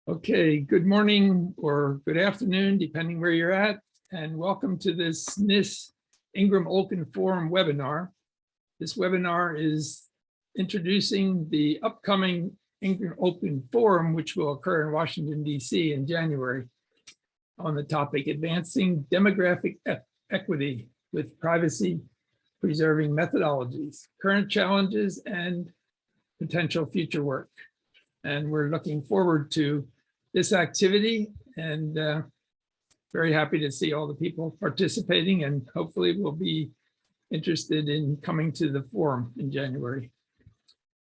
Okay, good morning or good afternoon, depending where you're at, and welcome to this NIST Ingram Olkin Forum webinar. This webinar is introducing the upcoming Ingram Olkin Forum, which will occur in Washington, D.C. in January, on the topic Advancing Demographic Equity with Privacy Preserving Methodologies, Current Challenges and Potential Future Work. And we're looking forward to this activity and very happy to see all the people participating, and hopefully will be interested in coming to the forum in January.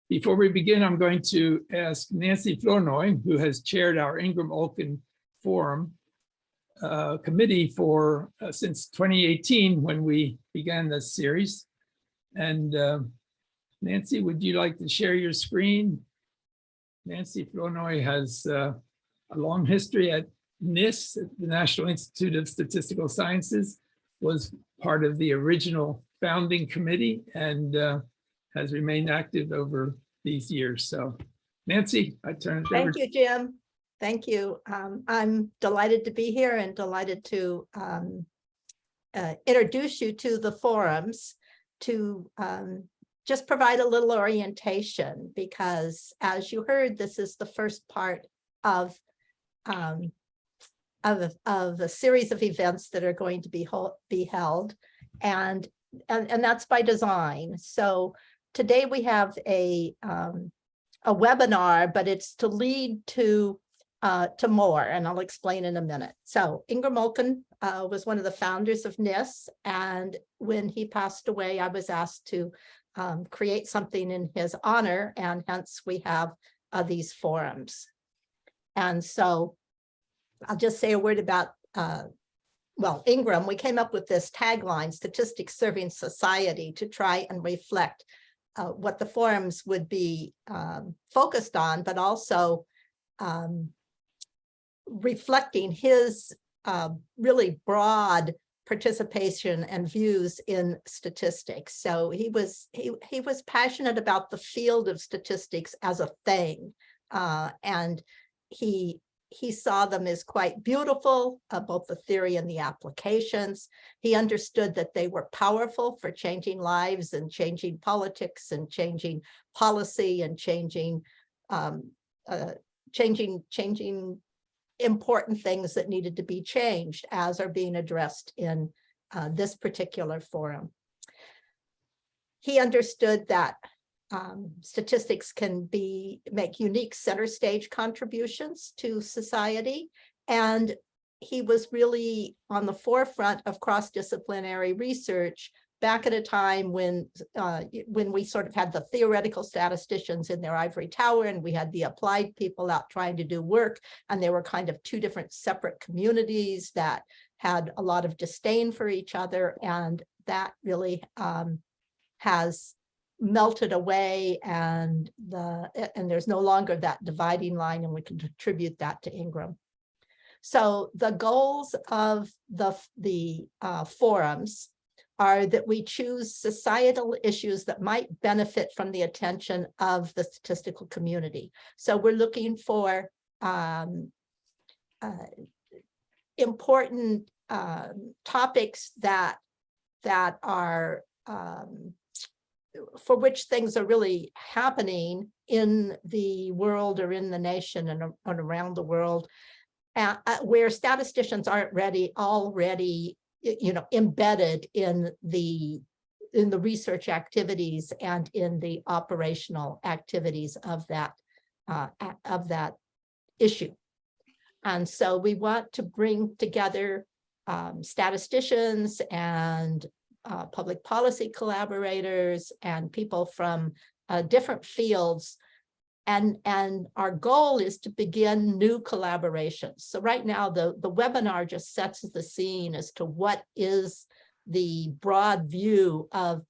Before we begin, I'm going to ask Nancy Flournoy, who has chaired our Ingram Olkin Forum committee for since 2018 when we began this series. And Nancy, would you like to share your screen? Nancy Flournoy has a long history at NIST, the National Institute of Statistical Sciences, was part of the original founding committee and has remained active over these years. So Nancy, I turn it over. Thank you, Jim. Thank you. I'm delighted to be here and delighted to introduce you to the forums to just provide a little orientation, because as you heard, this is the first part of a series of events that are going to be held, and that's by design. So today we have a webinar, but it's to lead to more, and I'll explain in a minute. So Ingram Olkin was one of the founders of NIST, and when he passed away, I was asked to create something in his honor, and hence we have these forums. And so I'll just say a word about, well, Ingram. We came up with this tagline, Statistics Serving Society, to try and reflect what the forums would be focused on, but also reflecting his really broad participation and views in statistics. So he was passionate about the field of statistics as a thing, and he saw them as quite beautiful, both the theory and the applications. He understood that they were powerful for changing lives and changing politics and changing policy and changing important things that needed to be changed, as are being addressed in this particular forum. He understood that statistics can make unique center stage contributions to society, and he was really on the forefront of cross-disciplinary research back at a time when we sort of had the theoretical statisticians in their ivory tower, and we had the applied people out trying to do work, and they were kind of two different separate communities that had a lot of disdain for each other, and that really has melted away, and there's no longer that dividing line, and we can attribute that to Ingram. So the goals of the forums are that we choose societal issues that might benefit from the attention of the statistical community. So we're looking for important topics that are for which things are really happening in the world or in the nation and around the world, where statisticians aren't already embedded in the research activities and in the operational activities of that issue. And so we want to bring together statisticians and public policy collaborators and people from different fields. And our goal is to begin new collaborations. So right now, the webinar just sets the scene as to what is the broad view of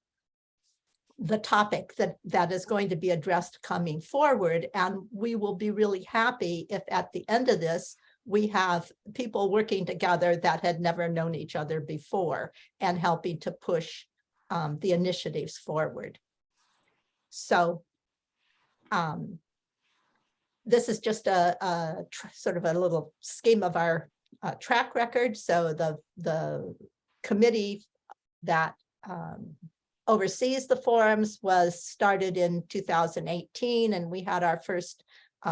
the topic that is going to be addressed coming forward. And we will be really happy if at the end of this, we have people working together that had never known each other before and helping to push the initiatives forward. So this is just a sort of a little scheme of our track record. So the committee that oversees the forums was started in 2018, and we had our first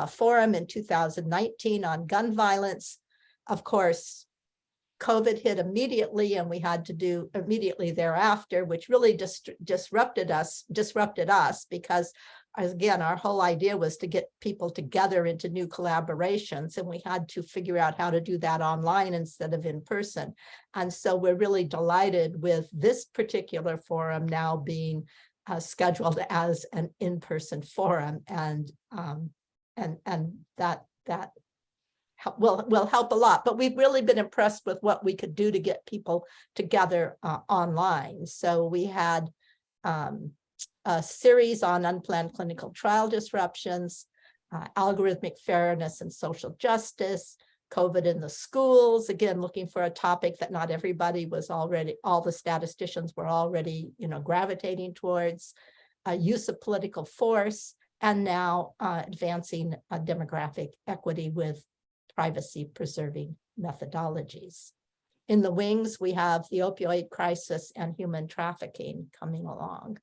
forum in 2019 on gun violence. Of course, COVID hit immediately, and we had to do immediately thereafter, which really disrupted us because, again, our whole idea was to get people together into new collaborations, and we had to figure out how to do that online instead of in person. And so we're really delighted with this particular forum now being scheduled as an in-person forum, and that will help a lot. But we've really been impressed with what we could do to get people together online. So we had a series on unplanned clinical trial disruptions, algorithmic fairness and social justice, COVID in the schools, again, looking for a topic that not everybody was already, all the statisticians were already, gravitating towards, use of political force, and now advancing demographic equity with privacy preserving methodologies. In the wings, we have the opioid crisis and human trafficking coming along.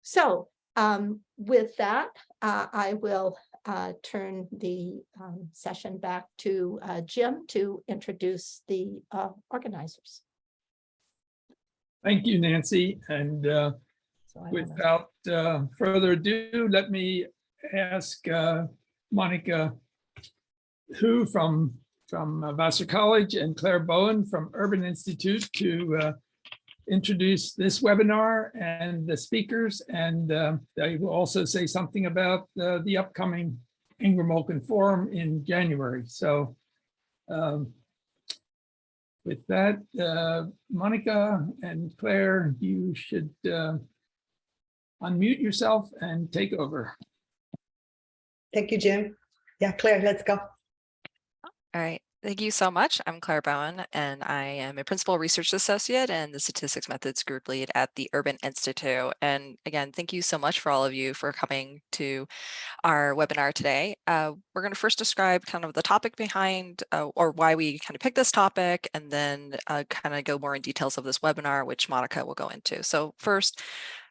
So with that, I will turn the session back to Jim to introduce the organizers. Thank you, Nancy. And without further ado, let me ask Monica Hu from Vassar College and Claire Bowen from Urban Institute to introduce this webinar and the speakers, and they will also say something about the upcoming Ingram Oaken Forum in January. So with that, Monica and Claire, you should unmute yourself and take over. Thank you, Jim. Yeah, Claire, let's go. All right. Thank you so much. I'm Claire Bowen, and I am a Principal Research Associate and the Statistics Methods Group Lead at the Urban Institute. And again, thank you so much for all of you for coming to our webinar today. We're going to first describe kind of the topic behind or why we kind of picked this topic, and then kind of go more in details of this webinar, which Monica will go into. So first,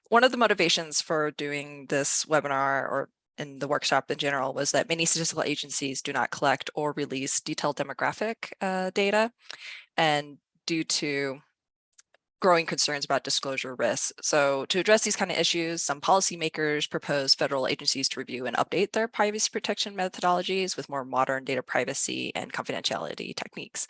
one of the motivations for doing this webinar, or in the workshop in general, was that many statistical agencies do not collect or release detailed demographic data, and due to growing concerns about disclosure risks. So to address these kind of issues, some policymakers propose federal agencies to review and update their privacy protection methodologies with more modern data privacy and confidentiality techniques.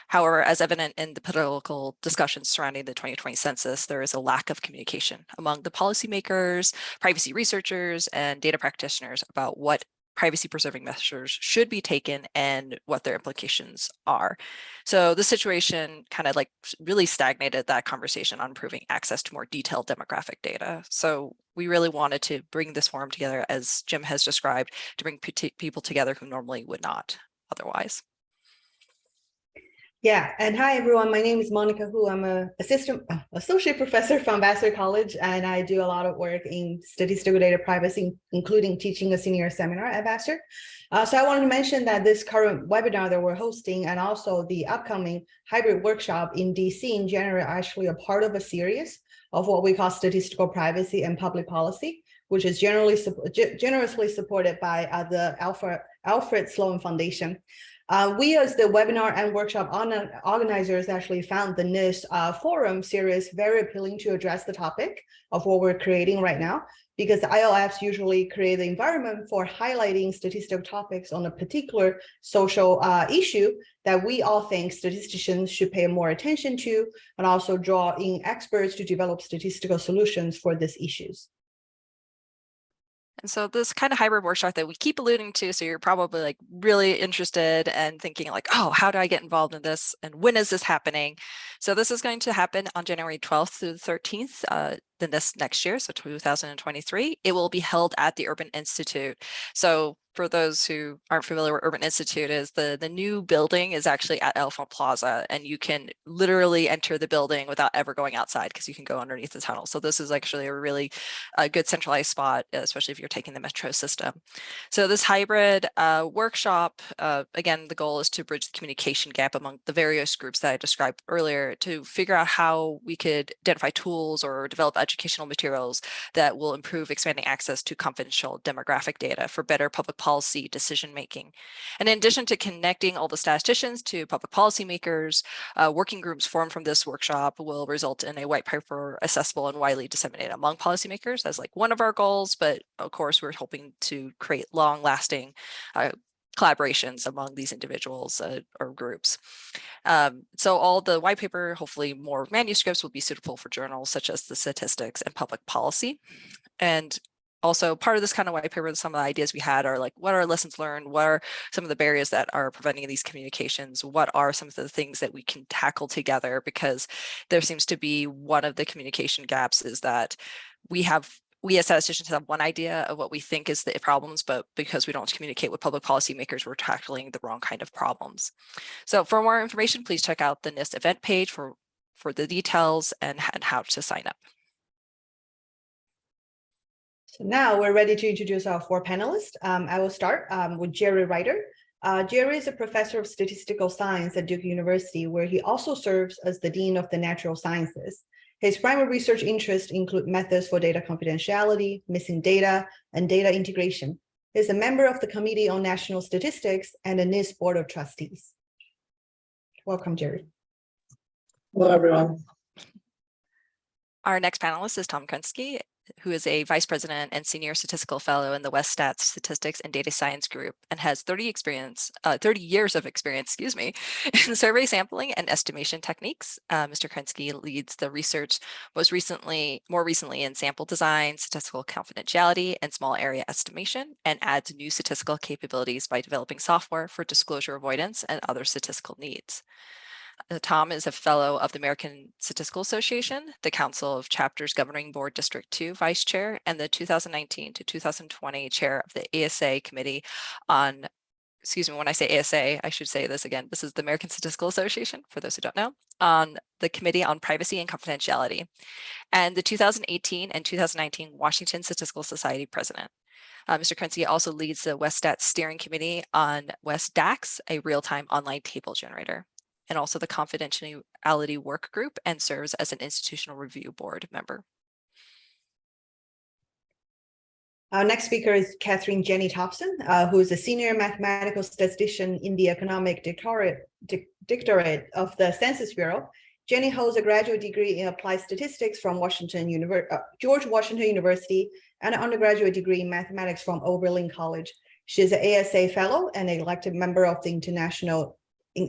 However, as evident in the political discussions surrounding the 2020 census, there is a lack of communication among the policymakers, privacy researchers, and data practitioners about what privacy preserving measures should be taken and what their implications are. So the situation kind of like really stagnated that conversation on improving access to more detailed demographic data. So we really wanted to bring this forum together, as Jim has described, to bring people together who normally would not otherwise. Yeah, and hi everyone, my name is Monica Hu. I'm an associate professor from Vassar College, and I do a lot of work in statistical data privacy, including teaching a senior seminar at Vassar. So I wanted to mention that this current webinar that we're hosting, and also the upcoming hybrid workshop in DC in January, are actually a part of a series of what we call statistical privacy and public policy, which is generously supported by the Alfred Sloan Foundation. We, as the webinar and workshop organizers, actually found the NIST forum series very appealing to address the topic of what we're creating right now, because IOFs usually create the environment for highlighting statistical topics on a particular social issue that we all think statisticians should pay more attention to, and also draw in experts to develop statistical solutions for these issues. And so this kind of hybrid workshop that we keep alluding to, so you're probably like really interested and thinking like, oh, how do I get involved in this? And when is this happening? So this is going to happen on January 12th through the 13th. this next year, so 2023, it will be held at the Urban Institute. So for those who aren't familiar with Urban Institute is, the new building is actually at Elephant Plaza, and you can literally enter the building without ever going outside because you can go underneath the tunnel. So this is actually a really good centralized spot, especially if you're taking the metro system. So this hybrid workshop, again, the goal is to bridge the communication gap among the various groups that I described earlier to figure out how we could identify tools or develop educational materials that will improve expanding access to confidential demographic data for better public policy decision making. And in addition to connecting all the statisticians to public policy makers, working groups formed from this workshop will result in a white paper accessible and widely disseminated among policymakers. That's like one of our goals, but of course we're hoping to create long-lasting collaborations among these individuals or groups. So all the white paper, hopefully more manuscripts, will be suitable for journals such as the Statistics and Public Policy. And also part of this kind of white paper, some of the ideas we had are like, what are lessons learned? What are some of the barriers that are preventing these communications? What are some of the things that we can tackle together? Because there seems to be one of the communication gaps is that we as statisticians have one idea of what we think is the problems, but because we don't communicate with public policy makers, we're tackling the wrong kind of problems. So for more information, please check out the NIST event page for the details and how to sign up. So now we're ready to introduce our 4 panelists. I will start with Jerry Ryder. Jerry is a professor of statistical science at Duke University, where he also serves as the Dean of the Natural Sciences. His primary research interests include methods for data confidentiality, missing data, and data integration. He is a member of the Committee on National Statistics and the NIST Board of Trustees. Welcome, Jerry. Hello, everyone. Our next panelist is Tom Krensky, who is a vice president and senior statistical fellow in the West Stats Statistics and Data Science Group and has 30 years of experience, in survey sampling and estimation techniques. Mr. Krensky leads the research more recently in sample design, statistical confidentiality, and small area estimation, and adds new statistical capabilities by developing software for disclosure avoidance and other statistical needs. Tom is a fellow of the American Statistical Association, the Council of Chapters Governing Board District 2 Vice Chair, and the 2019 to 2020 Chair of the ASA Committee on, when I say ASA, I should say this again. This is the American Statistical Association, for those who don't know, on the Committee on Privacy and Confidentiality, and the 2018 and 2019 Washington Statistical Society President. Mr. Krensky also leads the West Stats Steering Committee on West DAX, a real-time online table generator, and also the Confidentiality Work Group, and serves as an Institutional Review Board member. Our next speaker is Catherine Jenny Thompson, who is a senior mathematical statistician in the Economic Directorate of the Census Bureau. Jenny holds a graduate degree in applied statistics from George Washington University and an undergraduate degree in mathematics from Oberlin College. She is an ASA fellow and an elected member of the International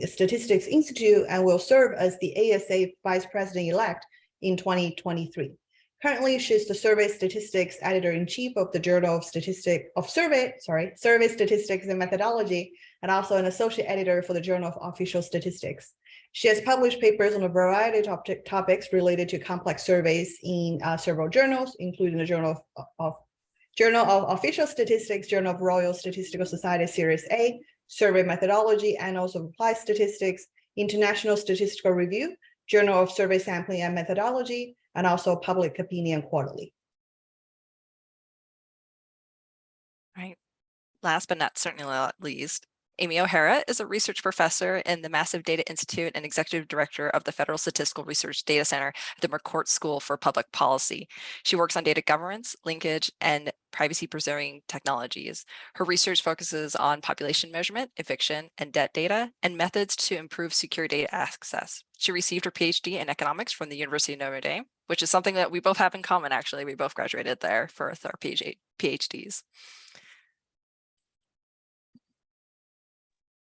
Statistics Institute and will serve as the ASA Vice President-elect in 2023. Currently, she's the Survey Statistics Editor-in-Chief of the Journal of Survey Statistics and Methodology, and also an Associate Editor for the Journal of Official Statistics. She has published papers on a variety of topics related to complex surveys in several journals, including the Journal of Official Statistics, Journal of Royal Statistical Society Series A, Survey Methodology, Annals of Applied Statistics, International Statistical Review, Journal of Survey Sampling and Methodology, and also Public Opinion Quarterly. Right. Last but certainly not least, Amy O'Hara is a research professor in the Massive Data Institute and executive director of the Federal Statistical Research Data Center at the McCourt School for Public Policy. She works on data governance, linkage, and privacy-preserving technologies. Her research focuses on population measurement, eviction, and debt data, and methods to improve secure data access. She received her PhD in economics from the University of Notre Dame, which is something that we both have in common, actually. We both graduated there for our PhDs.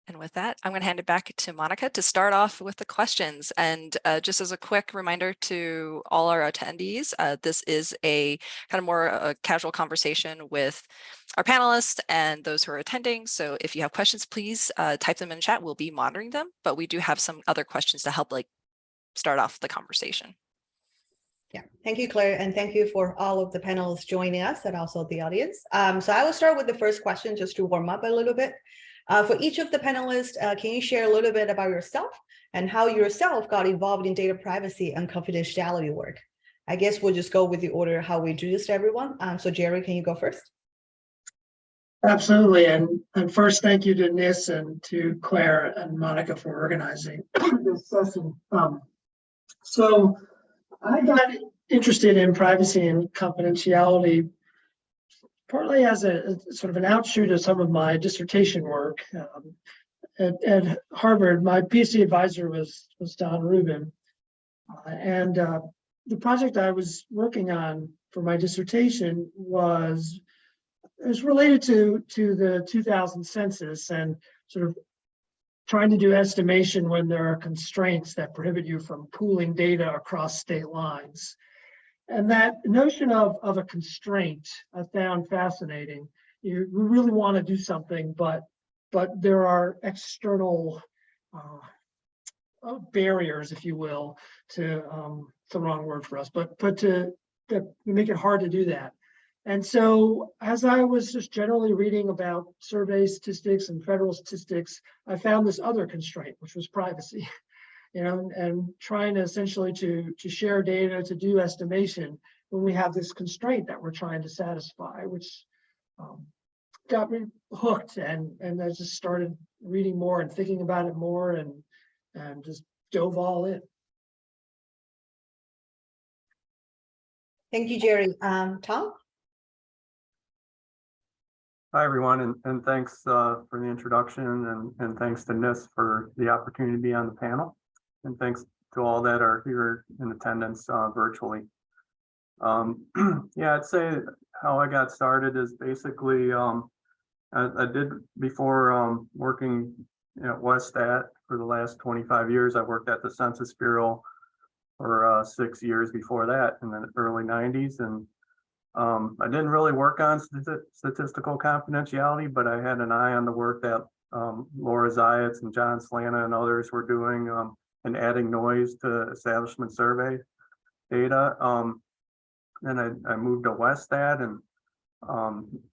And with that, I'm going to hand it back to Monica to start off with the questions. And just as a quick reminder to all our attendees, this is a kind of more casual conversation with our panelists and those who are attending. So if you have questions, please type them in chat. We'll be monitoring them, but we do have some other questions to help start off the conversation. Yeah, thank you, Claire, and thank you for all of the panelists joining us and also the audience. So I will start with the first question just to warm up a little bit. For each of the panelists, can you share a little bit about yourself and how yourself got involved in data privacy and confidentiality work? I guess we'll just go with the order how we introduced everyone. So Jerry, can you go first? Absolutely. And first, thank you to NIS and to Claire and Monica for organizing this session. So I got interested in privacy and confidentiality partly as a sort of an outshoot of some of my dissertation work. At Harvard, my PhD advisor was Don Rubin. And the project I was working on for my dissertation was related to the 2000 census and sort of trying to do estimation when there are constraints that prohibit you from pooling data across state lines. And that notion of a constraint I found fascinating. We really want to do something, but there are external barriers, if you will, to it's the wrong word for us, but to make it hard to do that. And so as I was just generally reading about survey statistics and federal statistics, I found this other constraint, which was privacy, and trying to essentially to share data, to do estimation when we have this constraint that we're trying to satisfy, which got me hooked. And I just started reading more and thinking about it more and just dove all in. Thank you, Jerry. Tom? Hi, everyone, and thanks for the introduction, and thanks to NIS for the opportunity to be on the panel, and thanks to all that are here in attendance virtually. Yeah, I'd say how I got started is basically I did before working at Westat for the last 25 years. I worked at the Census Bureau for 6 years before that in the early 90s, and I didn't really work on statistical confidentiality, but I had an eye on the work that Laura Zayats and John Slana and others were doing and adding noise to establishment survey data. And I moved to Westat, and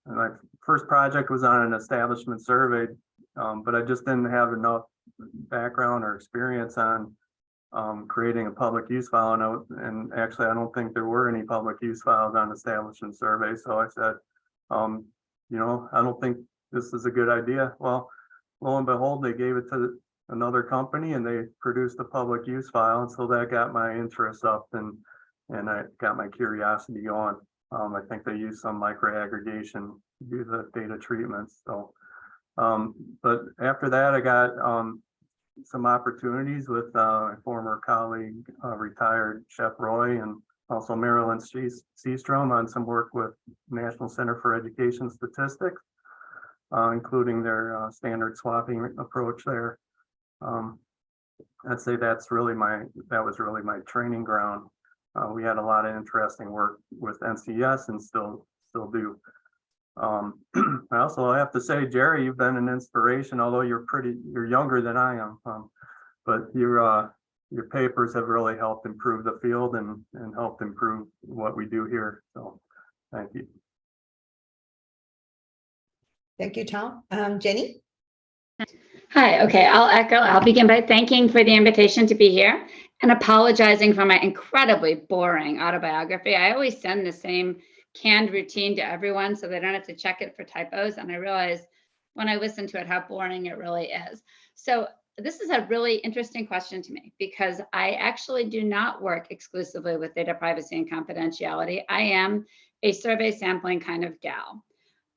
my first project was on an establishment survey, but I just didn't have enough background or experience on creating a public use file, and actually I don't think there were any public use files on establishment survey. So I said, I don't think this is a good idea. Well, lo and behold, they gave it to another company and they produced a public use file, and so that got my interest up and I got my curiosity going. I think they used some micro aggregation to do the data treatments. So, but after that, I got some opportunities with my former colleague, retired Chef Roy, and also Marilyn Seastrom on some work with National Center for Education Statistics, including their standard swapping approach there. I'd say that was really my training ground. We had a lot of interesting work with NCS and still do. I also have to say, Jerry, you've been an inspiration, although you're younger than I am, but your papers have really helped improve the field and helped improve what we do here. So thank you. Thank you, Tom. Jenny? Hi, okay, I'll begin by thanking for the invitation to be here and apologizing for my incredibly boring autobiography. I always send the same canned routine to everyone so they don't have to check it for typos. And I realized when I listen to it how boring it really is. So this is a really interesting question to me because I actually do not work exclusively with data privacy and confidentiality. I am a survey sampling kind of gal,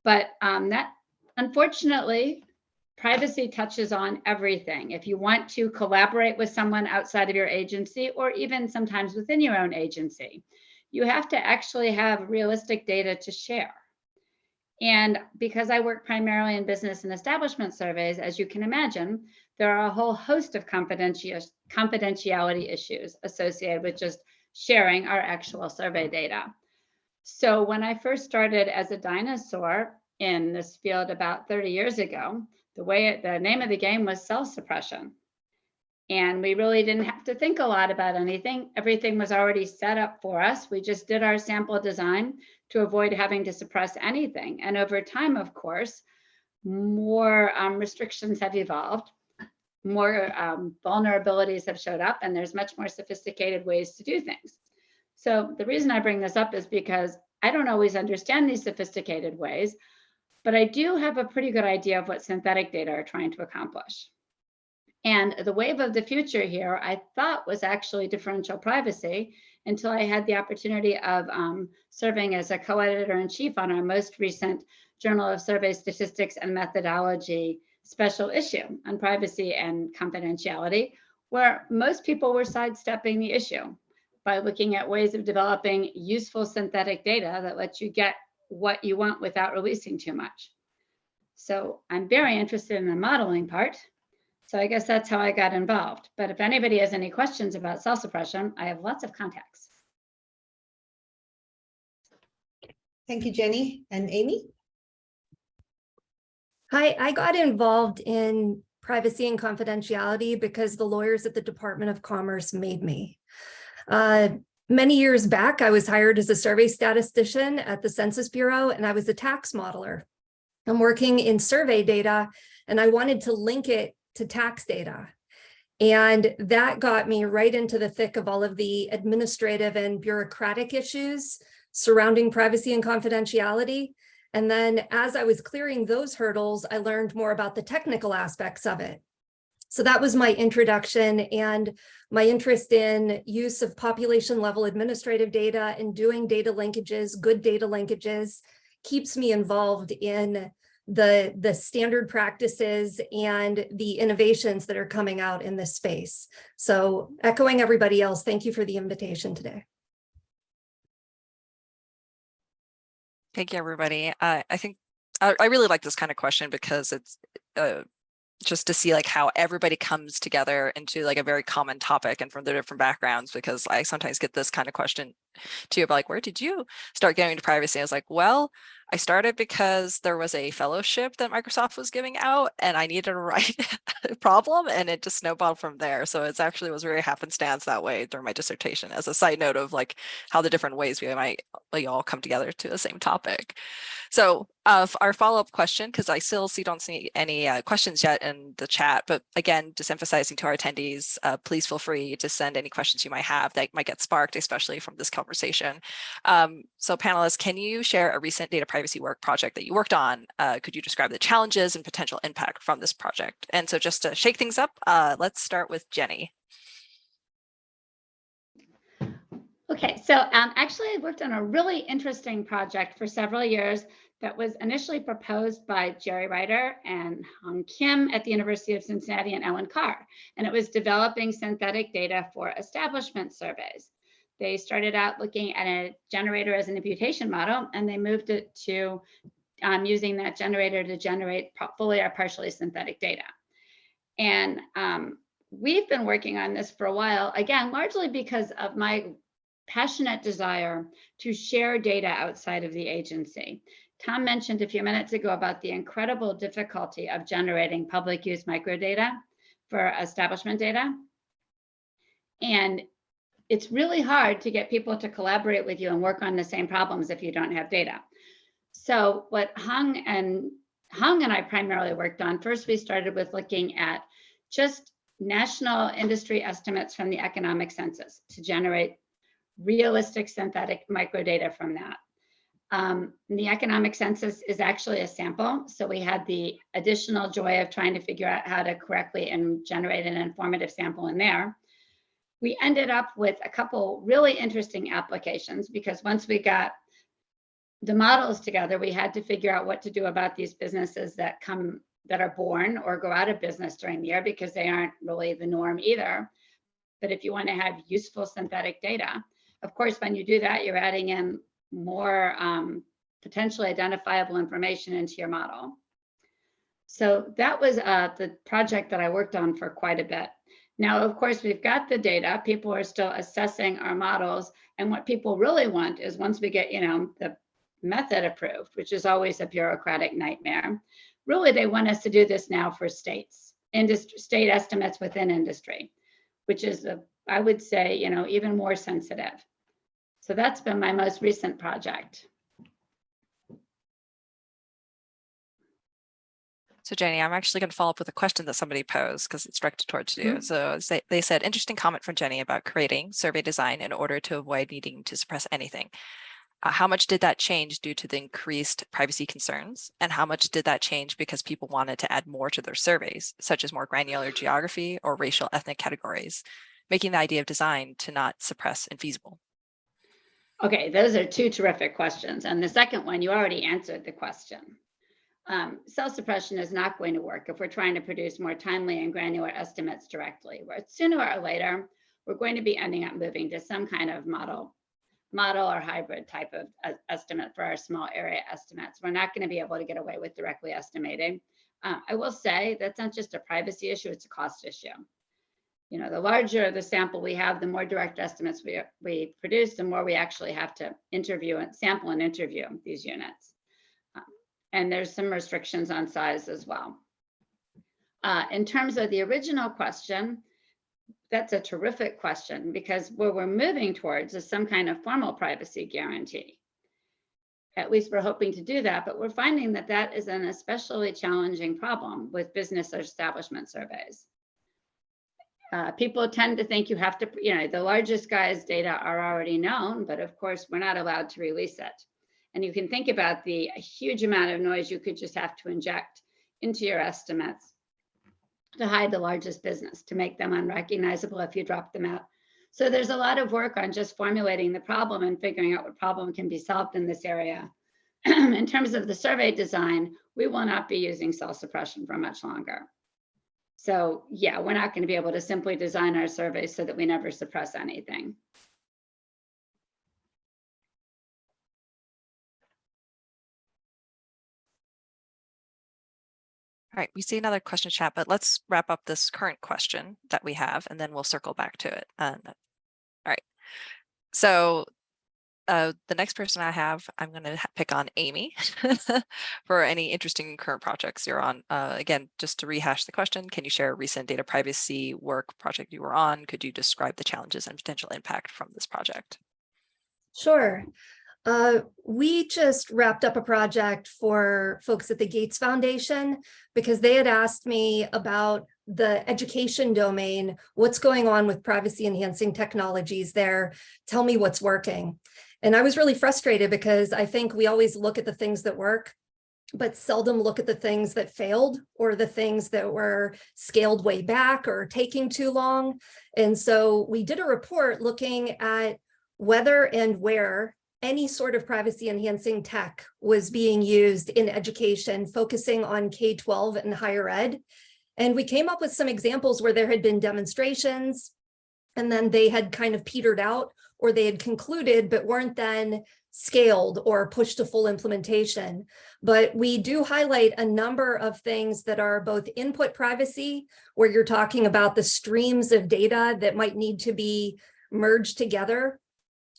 but that unfortunately, privacy touches on everything. If you want to collaborate with someone outside of your agency or even sometimes within your own agency, you have to actually have realistic data to share. And because I work primarily in business and establishment surveys, as you can imagine, there are a whole host of confidentiality issues associated with just sharing our actual survey data. So when I first started as a dinosaur in this field about 30 years ago, the name of the game was self-suppression. And we really didn't have to think a lot about anything. Everything was already set up for us. We just did our sample design to avoid having to suppress anything. And over time, of course, more restrictions have evolved, more vulnerabilities have showed up, and there's much more sophisticated ways to do things. So the reason I bring this up is because I don't always understand these sophisticated ways, but I do have a pretty good idea of what synthetic data are trying to accomplish. And the wave of the future here, I thought, was actually differential privacy until I had the opportunity of serving as a co-editor-in-chief on our most recent Journal of Survey Statistics and Methodology special issue on privacy and confidentiality, where most people were sidestepping the issue by looking at ways of developing useful synthetic data that lets you get what you want without releasing too much. So I'm very interested in the modeling part. So I guess that's how I got involved. But if anybody has any questions about cell suppression, I have lots of contacts. Thank you, Jenny. And Amy? Hi, I got involved in privacy and confidentiality because the lawyers at the Department of Commerce made me. Many years back, I was hired as a survey statistician at the Census Bureau, and I was a tax modeler. I'm working in survey data, and I wanted to link it to tax data. And that got me right into the thick of all of the administrative and bureaucratic issues surrounding privacy and confidentiality. And then as I was clearing those hurdles, I learned more about the technical aspects of it. So that was my introduction, and my interest in use of population level administrative data and doing data linkages, good data linkages, keeps me involved in the standard practices and the innovations that are coming out in this space. So echoing everybody else, thank you for the invitation today. Thank you, everybody. I think I really like this kind of question because it's just to see like how everybody comes together into like a very common topic and from their different backgrounds, because I sometimes get this kind of question too, about like, where did you start getting into privacy? I was like, well, I started because there was a fellowship that Microsoft was giving out and I needed to write a problem, and it just snowballed from there. So it's actually was very happenstance that way during my dissertation, as a side note of like how the different ways we might like all come together to the same topic. So our follow-up question, because I still don't see any questions yet in the chat, but again, just emphasizing to our attendees, please feel free to send any questions you might have that might get sparked, especially from this conversation. So panelists, can you share a recent data privacy work project that you worked on? Could you describe the challenges and potential impact from this project? And so just to shake things up, let's start with Jenny. Okay, so actually I worked on a really interesting project for several years that was initially proposed by Jerry Ryder and Hong Kim at the University of Cincinnati and Ellen Carr. And it was developing synthetic data for establishment surveys. They started out looking at a generator as an imputation model, and they moved it to using that generator to generate fully or partially synthetic data. And we've been working on this for a while, again, largely because of my passionate desire to share data outside of the agency. Tom mentioned a few minutes ago about the incredible difficulty of generating public use microdata for establishment data. And it's really hard to get people to collaborate with you and work on the same problems if you don't have data. So what Hung and I primarily worked on, first we started with looking at just national industry estimates from the economic census to generate realistic synthetic microdata from that. The economic census is actually a sample. So we had the additional joy of trying to figure out how to correctly and generate an informative sample in there. We ended up with a couple really interesting applications, because once we got the models together, we had to figure out what to do about these businesses that are born or go out of business during the year, because they aren't really the norm either. But if you want to have useful synthetic data, of course, when you do that, you're adding in more potentially identifiable information into your model. So that was the project that I worked on for quite a bit. Now, of course, we've got the data. People are still assessing our models. And what people really want is, once we get, the method approved, which is always a bureaucratic nightmare, really, they want us to do this now for states, state estimates within industry. which is, I would say, even more sensitive. So that's been my most recent project. So Jenny, I'm actually going to follow up with a question that somebody posed because it's directed towards you. So they said, interesting comment from Jenny about creating survey design in order to avoid needing to suppress anything. How much did that change due to the increased privacy concerns? And how much did that change because people wanted to add more to their surveys, such as more granular geography or racial ethnic categories, making the idea of design to not suppress infeasible? Okay, those are two terrific questions. And the second one, you already answered the question. Self-suppression is not going to work if we're trying to produce more timely and granular estimates directly. Where sooner or later, we're going to be ending up moving to some kind of model or hybrid type of estimate for our small area estimates. We're not going to be able to get away with directly estimating. I will say that's not just a privacy issue, it's a cost issue. The larger the sample we have, the more direct estimates we produce, the more we actually have to sample and interview these units. And there's some restrictions on size as well. In terms of the original question, that's a terrific question because where we're moving towards is some kind of formal privacy guarantee. At least we're hoping to do that, but we're finding that that is an especially challenging problem with business or establishment surveys. People tend to think you have to, the largest guy's data are already known, but of course we're not allowed to release it. And you can think about the huge amount of noise you could just have to inject into your estimates to hide the largest business, to make them unrecognizable if you drop them out. So there's a lot of work on just formulating the problem and figuring out what problem can be solved in this area. In terms of the survey design, we will not be using self-suppression for much longer. So yeah, we're not going to be able to simply design our surveys so that we never suppress anything. All right, we see another question chat, but let's wrap up this current question that we have, and then we'll circle back to it. All right, so the next person I have, I'm going to pick on Amy for any interesting current projects you're on. Again, just to rehash the question, can you share a recent data privacy work project you were on? Could you describe the challenges and potential impact from this project? Sure. We just wrapped up a project for folks at the Gates Foundation because they had asked me about the education domain, what's going on with privacy enhancing technologies there, tell me what's working. And I was really frustrated because I think we always look at the things that work, but seldom look at the things that failed or the things that were scaled way back or taking too long. And so we did a report looking at whether and where any sort of privacy enhancing tech was being used in education, focusing on K-12 and higher ed. And we came up with some examples where there had been demonstrations and then they had kind of petered out or they had concluded but weren't then scaled or pushed to full implementation. But we do highlight a number of things that are both input privacy, where you're talking about the streams of data that might need to be merged together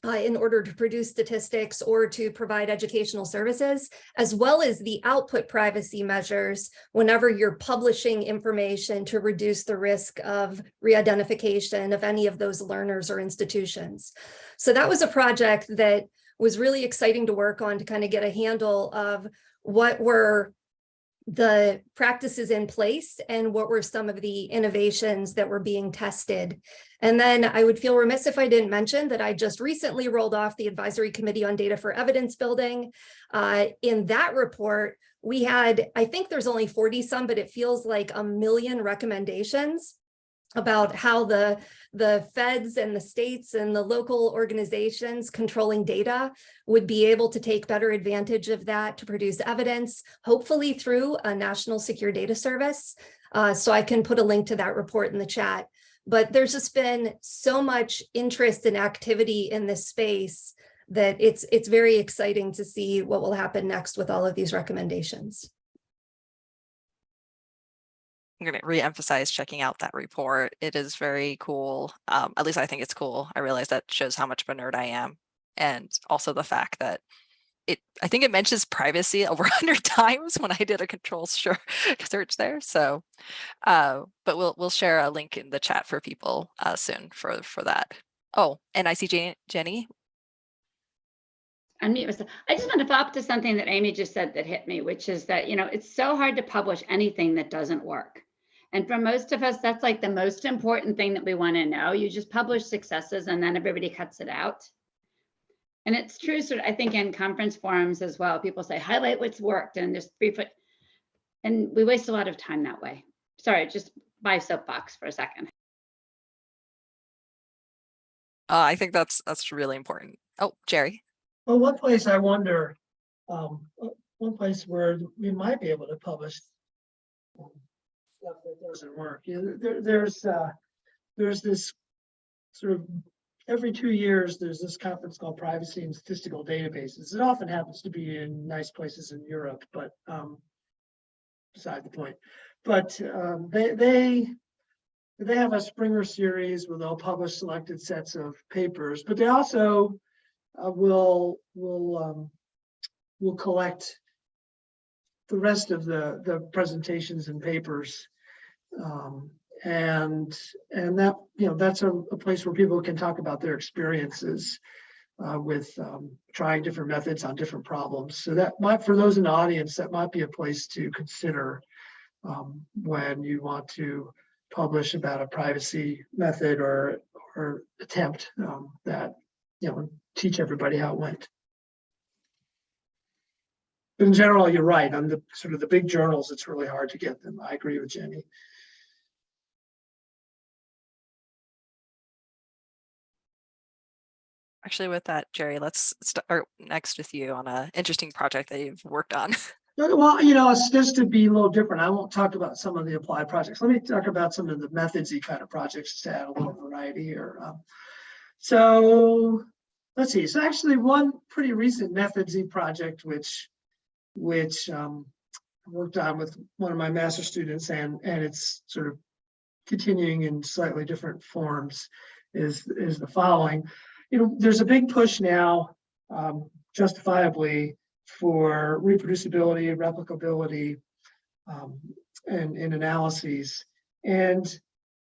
in order to produce statistics or to provide educational services, as well as the output privacy measures whenever you're publishing information to reduce the risk of re-identification of any of those learners or institutions. So that was a project that was really exciting to work on to kind of get a handle of what were the practices in place and what were some of the innovations that were being tested. And then I would feel remiss if I didn't mention that I just recently rolled off the Advisory Committee on Data for Evidence Building. In that report, we had, I think there's only 40 some, but it feels like 1 million recommendations about how the feds and the states and the local organizations controlling data would be able to take better advantage of that to produce evidence, hopefully through a national secure data service. So I can put a link to that report in the chat. But there's just been so much interest and activity in this space that it's very exciting to see what will happen next with all of these recommendations. I'm going to re-emphasize checking out that report. It is very cool. At least I think it's cool. I realize that shows how much of a nerd I am. And also the fact that I think it mentions privacy over 100 times when I did a control search there. So, but we'll share a link in the chat for people soon for that. Oh, and I see Jenny. Unmute myself. I just want to follow up to something that Amy just said that hit me, which is that, it's so hard to publish anything that doesn't work. And for most of us, that's like the most important thing that we want to know. You just publish successes and then everybody cuts it out. And it's true, sort of, I think in conference forums as well, people say, highlight what's worked, and there's 3 foot, and we waste a lot of time that way. Sorry, just my soapbox for a second. I think that's really important. Oh, Jerry. Well, one place I wonder, one place where we might be able to publish stuff that doesn't work. There's this sort of every 2 years, there's this conference called Privacy and Statistical Databases. It often happens to be in nice places in Europe, but beside the point. But they have a Springer series where they'll publish selected sets of papers, but they also will collect the rest of the presentations and papers, and that that's a place where people can talk about their experiences with trying different methods on different problems. So that might, for those in the audience, that might be a place to consider when you want to publish about a privacy method or attempt that teach everybody how it went. But in general, you're right. On the sort of the big journals, it's really hard to get them. I agree with Jenny. Actually, with that, Jerry, let's start next with you on an interesting project that you've worked on. Well, it's just to be a little different. I won't talk about some of the applied projects. Let me talk about some of the methodsy kind of projects to add a little variety here. So let's see. So actually, one pretty recent methodsy project, which I worked on with one of my master's students, and it's sort of continuing in slightly different forms, is the following. There's a big push now, justifiably, for reproducibility, replicability, and in analyses. And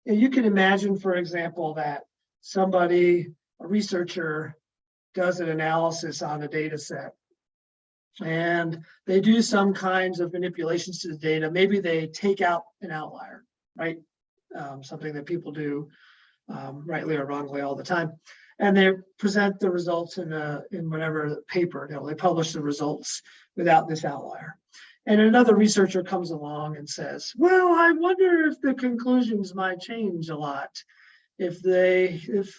you can imagine, for example, that a researcher, does an analysis on a data set, and they do some kinds of manipulations to the data. Maybe they take out an outlier, right? Something that people do rightly or wrongly all the time. And they present the results in whatever paper. They publish the results without this outlier. And another researcher comes along and says, well, I wonder if the conclusions might change a lot if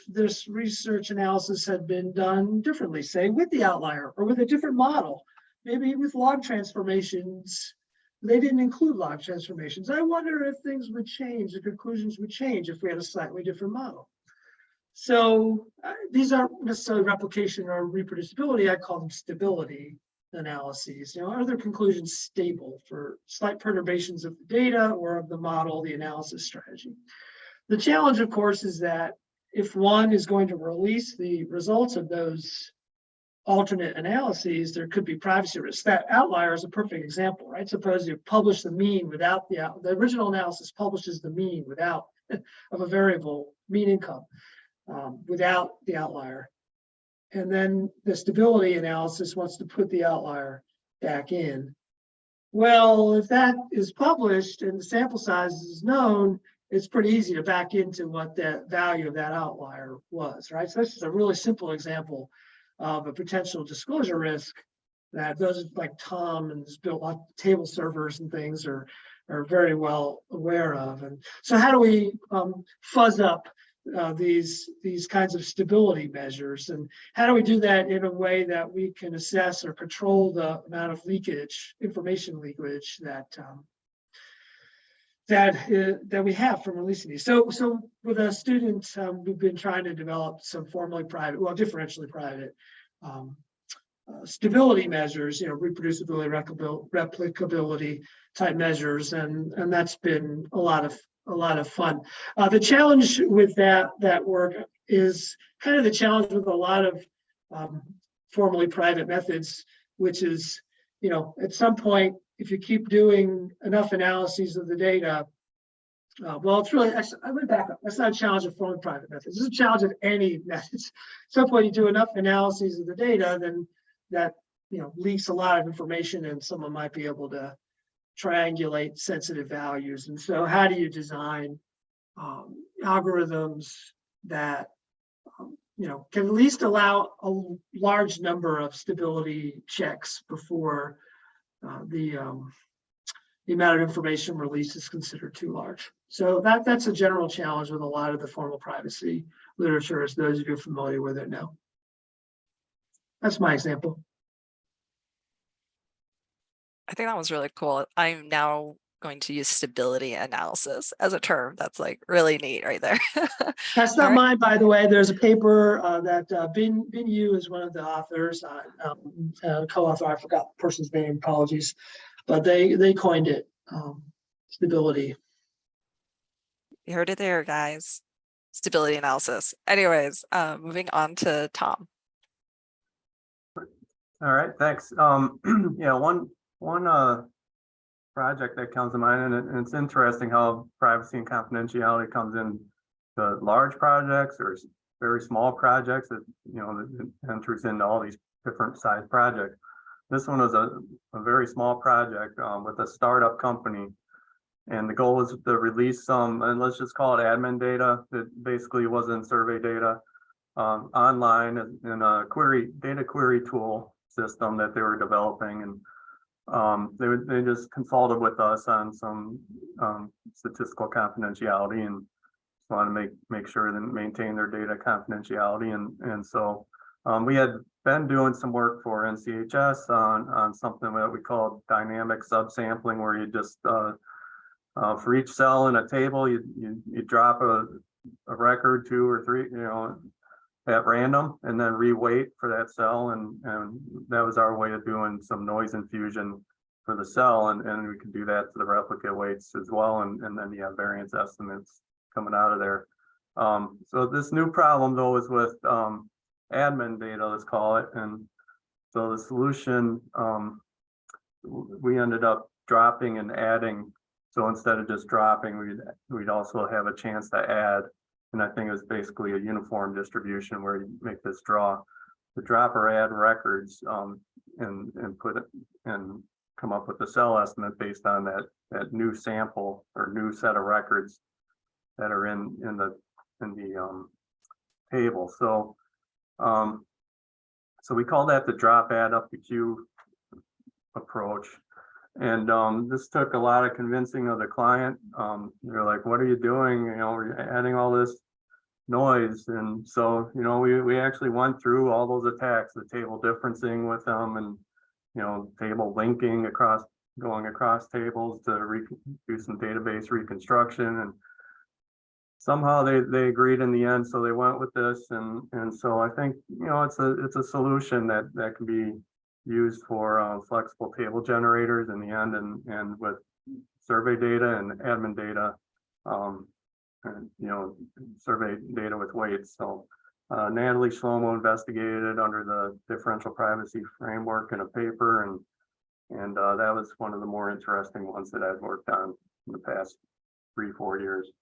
this research analysis had been done differently, say with the outlier or with a different model, maybe with log transformations. They didn't include log transformations. I wonder if things would change, the conclusions would change if we had a slightly different model. So these aren't necessarily replication or reproducibility. I call them stability analyses. Are their conclusions stable for slight perturbations of the data or of the model, the analysis strategy? The challenge, of course, is that if one is going to release the results of those alternate analyses, there could be privacy risks. That outlier is a perfect example, right? Suppose you publish the mean without the original analysis publishes the mean without of a variable mean income. Without the outlier. And then the stability analysis wants to put the outlier back in. Well, if that is published and the sample size is known, it's pretty easy to back into what the value of that outlier was, right? So this is a really simple example of a potential disclosure risk that those like Tom and has built like table servers and things are very well aware of. And so how do we fuzz up these kinds of stability measures, and how do we do that in a way that we can assess or control the amount of leakage, information leakage that we have from releasing these? So with a student, we've been trying to develop some formally private, well, differentially private stability measures, reproducibility, replicability type measures, and that's been a lot of fun. The challenge with that work is kind of the challenge with a lot of formally private methods which is, at some point, if you keep doing enough analyses of the data, well, it's really, actually, I went back up. That's not a challenge of formal private methods. It's a challenge of any methods. At some point, you do enough analyses of the data, then that, leaks a lot of information, and someone might be able to triangulate sensitive values. And so how do you design algorithms that can at least allow a large number of stability checks before the amount of information released is considered too large. So that's a general challenge with a lot of the formal privacy literature, as those of you familiar with it know. That's my example. I think that was really cool. I'm now going to use stability analysis as a term. That's like really neat right there. That's All not right. mine, by the way. There's a paper that Bin Yu is one of the authors, co-author. I forgot the person's name. Apologies, but they coined it, stability. You heard it there, guys. Stability analysis. Anyways, moving on to Tom. All right, thanks. Yeah, one project that comes to mind, and it's interesting how privacy and confidentiality comes in to large projects or very small projects that, that enters into all these different size projects. This one was a very small project with a startup company, and the goal was to release some, and let's just call it admin data that basically wasn't survey data, online in a data query tool system that they were developing. And they just consulted with us on some statistical confidentiality, and just want to make sure that maintain their data confidentiality. And so we had been doing some work for NCHS on something that we call dynamic subsampling, where you just for each cell in a table, you drop a record, 2 or 3, at random, and then reweight for that cell, and that was our way of doing some noise infusion for the cell, and we could do that to the replicate weights as well, and then you have variance estimates coming out of there. So this new problem though is with admin data, let's call it, and so the solution, we ended up dropping and adding. So instead of just dropping, we'd also have a chance to add. And I think it was basically a uniform distribution where you make this draw, the drop or add records, and put it and come up with the cell estimate based on that new sample or new set of records that are in the table. So so we call that the drop add up the queue approach. And this took a lot of convincing of the client. They're like, what are you doing? We're adding all this noise. And so, we actually went through all those attacks, the table differencing with them, and, table linking going across tables to do some database reconstruction. And somehow they agreed in the end. So they went with this. And so I think, it's a solution that can be used for flexible table generators in the end, and with survey data and admin data, and survey data with weights. So Natalie Shlomo investigated under the differential privacy framework in a paper, and that was one of the more interesting ones that I've worked on in the past 3-4 years.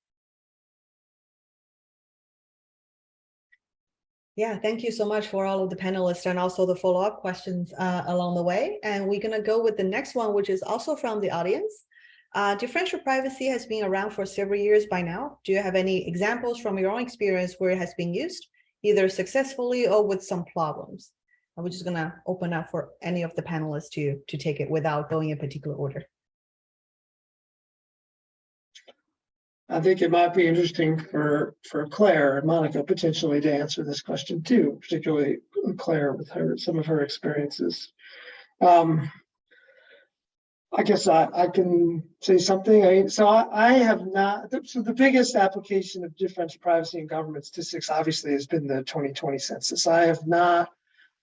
Yeah, thank you so much for all of the panelists and also the follow-up questions along the way. And we're going to go with the next one, which is also from the audience. Differential privacy has been around for several years by now. Do you have any examples from your own experience where it has been used, either successfully or with some problems? And we're just going to open up for any of the panelists to take it without going in particular order. I think it might be interesting for Claire and Monica potentially to answer this question too, particularly Claire with some of her experiences. I guess I can say something. I have not. So the biggest application of differential privacy in government statistics obviously has been the 2020 census. I have not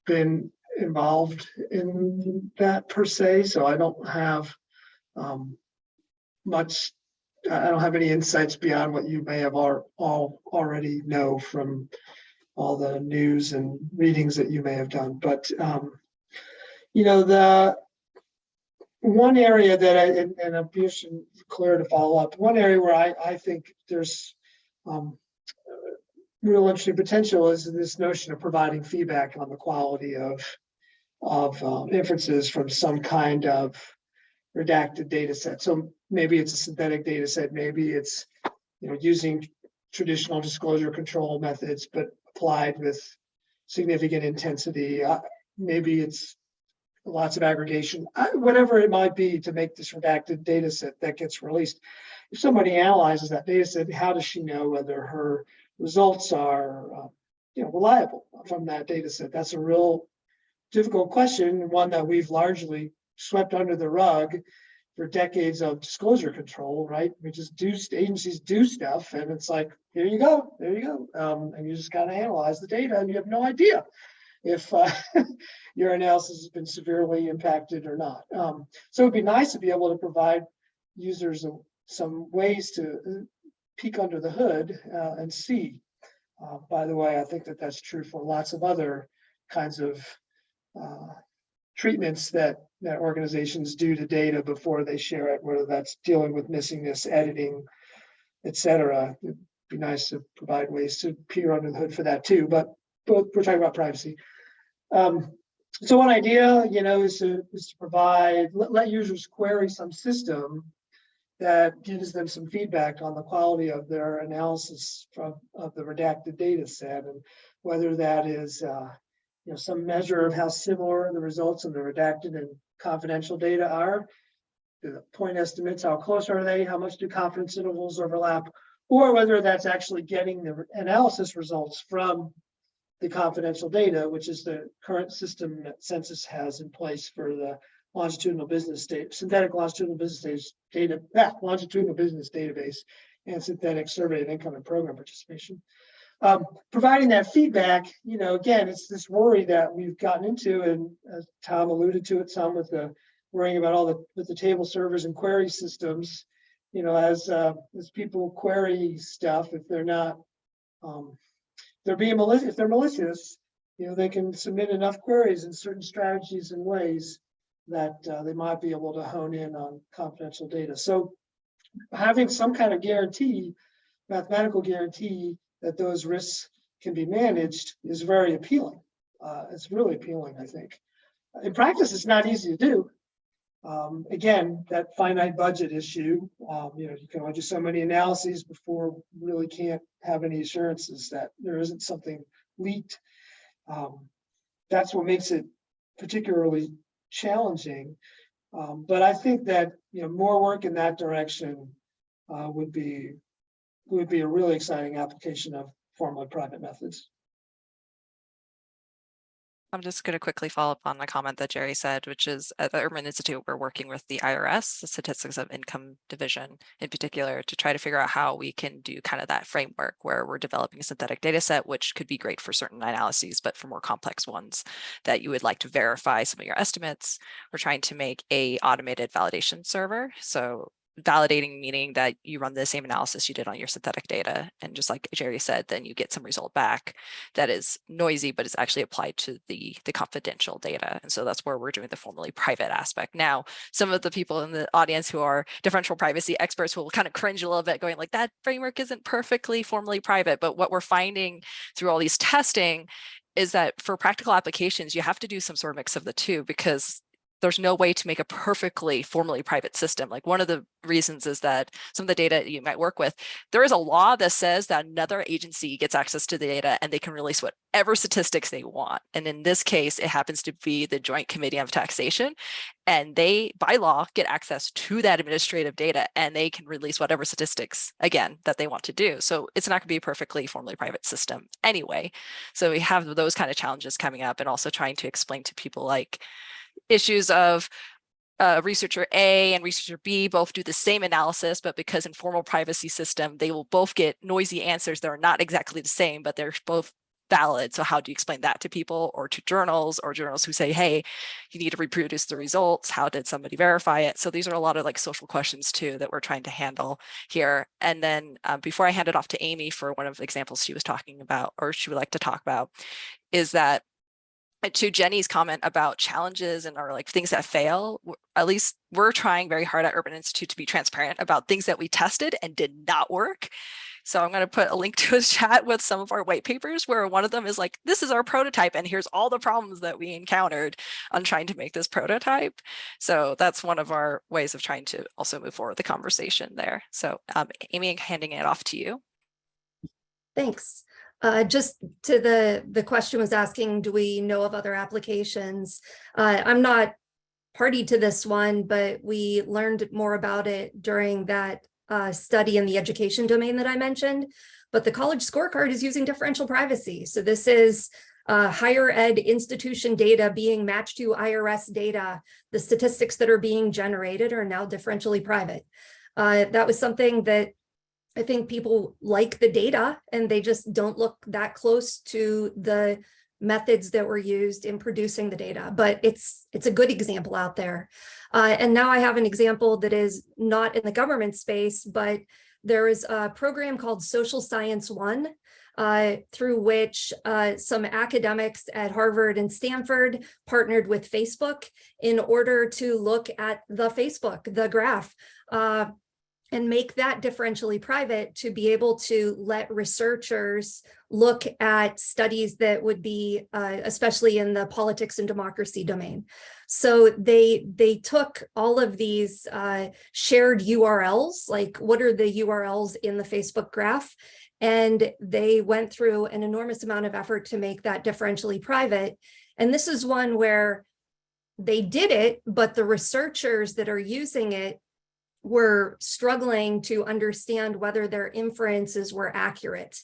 been involved in that per se, so I don't have much. I don't have any insights beyond what you may have already know from all the news and readings that you may have done. But the one area that and I'm clear to follow up, one area where I think there's real interesting potential is this notion of providing feedback on the quality of inferences from some kind of redacted data set. So maybe it's a synthetic data set, maybe it's using traditional disclosure control methods, but applied with significant intensity. Maybe it's lots of aggregation, whatever it might be to make this redacted data set that gets released. If somebody analyzes that data set, how does she know whether her results are reliable from that data set? That's a real difficult question, one that we've largely swept under the rug for decades of disclosure control, right? We just agencies do stuff, and it's like, here you go, there you go. And you just got to analyze the data, and you have no idea if your analysis has been severely impacted or not. So it'd be nice to be able to provide users some ways to peek under the hood and see. By the way, I think that that's true for lots of other kinds of treatments that organizations do to data before they share it, whether that's dealing with missingness, editing, et.cetera. It'd be nice to provide ways to peer under the hood for that too, but we're talking about privacy. So one idea, is to provide, let users query some system that gives them some feedback on the quality of their analysis of the redacted data set, and whether that is some measure of how similar the results of the redacted and confidential data are. The point estimates, how close are they? How much do confidence intervals overlap? Or whether that's actually getting the analysis results from the confidential data, which is the current system that Census has in place for the longitudinal business data, synthetic longitudinal business data, longitudinal business database, and synthetic survey of income and program participation. Providing that feedback, again, it's this worry that we've gotten into, and as Tom alluded to it some with the worrying about all the table servers and query systems, as people query stuff, if they're not, they're being malicious. If they're malicious, they can submit enough queries in certain strategies and ways that they might be able to hone in on confidential data. So having some kind of guarantee, mathematical guarantee, that those risks can be managed is very appealing. It's really appealing, I think. In practice, it's not easy to do. Again, that finite budget issue, you can only do so many analyses before you really can't have any assurances that there isn't something leaked. That's what makes it particularly challenging. But I think that more work in that direction would be a really exciting application of formally private methods. I'm just going to quickly follow up on a comment that Jerry said, which is at the Urban Institute, we're working with the IRS, the Statistics of Income Division in particular, to try to figure out how we can do kind of that framework where we're developing a synthetic data set, which could be great for certain analyses, but for more complex ones that you would like to verify some of your estimates. We're trying to make a automated validation server. So validating meaning that you run the same analysis you did on your synthetic data, and just like Jerry said, then you get some result back that is noisy, but it's actually applied to the confidential data. And so that's where we're doing the formally private aspect. Now, some of the people in the audience who are differential privacy experts will kind of cringe a little bit, going like, that framework isn't perfectly formally private. But what we're finding through all these testing is that for practical applications, you have to do some sort of mix of the two, because there's no way to make a perfectly formally private system. Like, one of the reasons is that some of the data you might work with, there is a law that says that another agency gets access to the data and they can release whatever statistics they want. And in this case, it happens to be the Joint Committee on Taxation. And they, by law, get access to that administrative data, and they can release whatever statistics, again, that they want to do. So it's not going to be a perfectly formally private system anyway. So we have those kind of challenges coming up, and also trying to explain to people like issues of researcher A and researcher B both do the same analysis, but because in formal privacy system, they will both get noisy answers that are not exactly the same, but they're both valid. So how do you explain that to people, or to journals, or journals who say, hey, you need to reproduce the results. How did somebody verify it? So these are a lot of like social questions too that we're trying to handle here. And then before I hand it off to Amy for one of the examples she was talking about, or she would like to talk about, is that to Jenny's comment about challenges and or like things that fail, at least we're trying very hard at Urban Institute to be transparent about things that we tested and did not work. So I'm going to put a link to a chat with some of our white papers where one of them is like, this is our prototype and here's all the problems that we encountered on trying to make this prototype. So that's one of our ways of trying to also move forward the conversation there. So Amy, handing it off to you. Thanks. Just to the question was asking, do we know of other applications? I'm not party to this one, but we learned more about it during that study in the education domain that I mentioned. But the college scorecard is using differential privacy. So this is higher ed institution data being matched to IRS data. The statistics that are being generated are now differentially private. That was something that I think people like the data and they just don't look that close to the methods that were used in producing the data, but it's a good example out there. And now I have an example that is not in the government space, but there is a program called Social Science One, through which some academics at Harvard and Stanford partnered with Facebook in order to look at the Facebook, the graph, and make that differentially private to be able to let researchers look at studies that would be, especially in the politics and democracy domain. So they took all of these shared URLs, like what are the URLs in the Facebook graph, and they went through an enormous amount of effort to make that differentially private. And this is one where they did it, but the researchers that are using it were struggling to understand whether their inferences were accurate,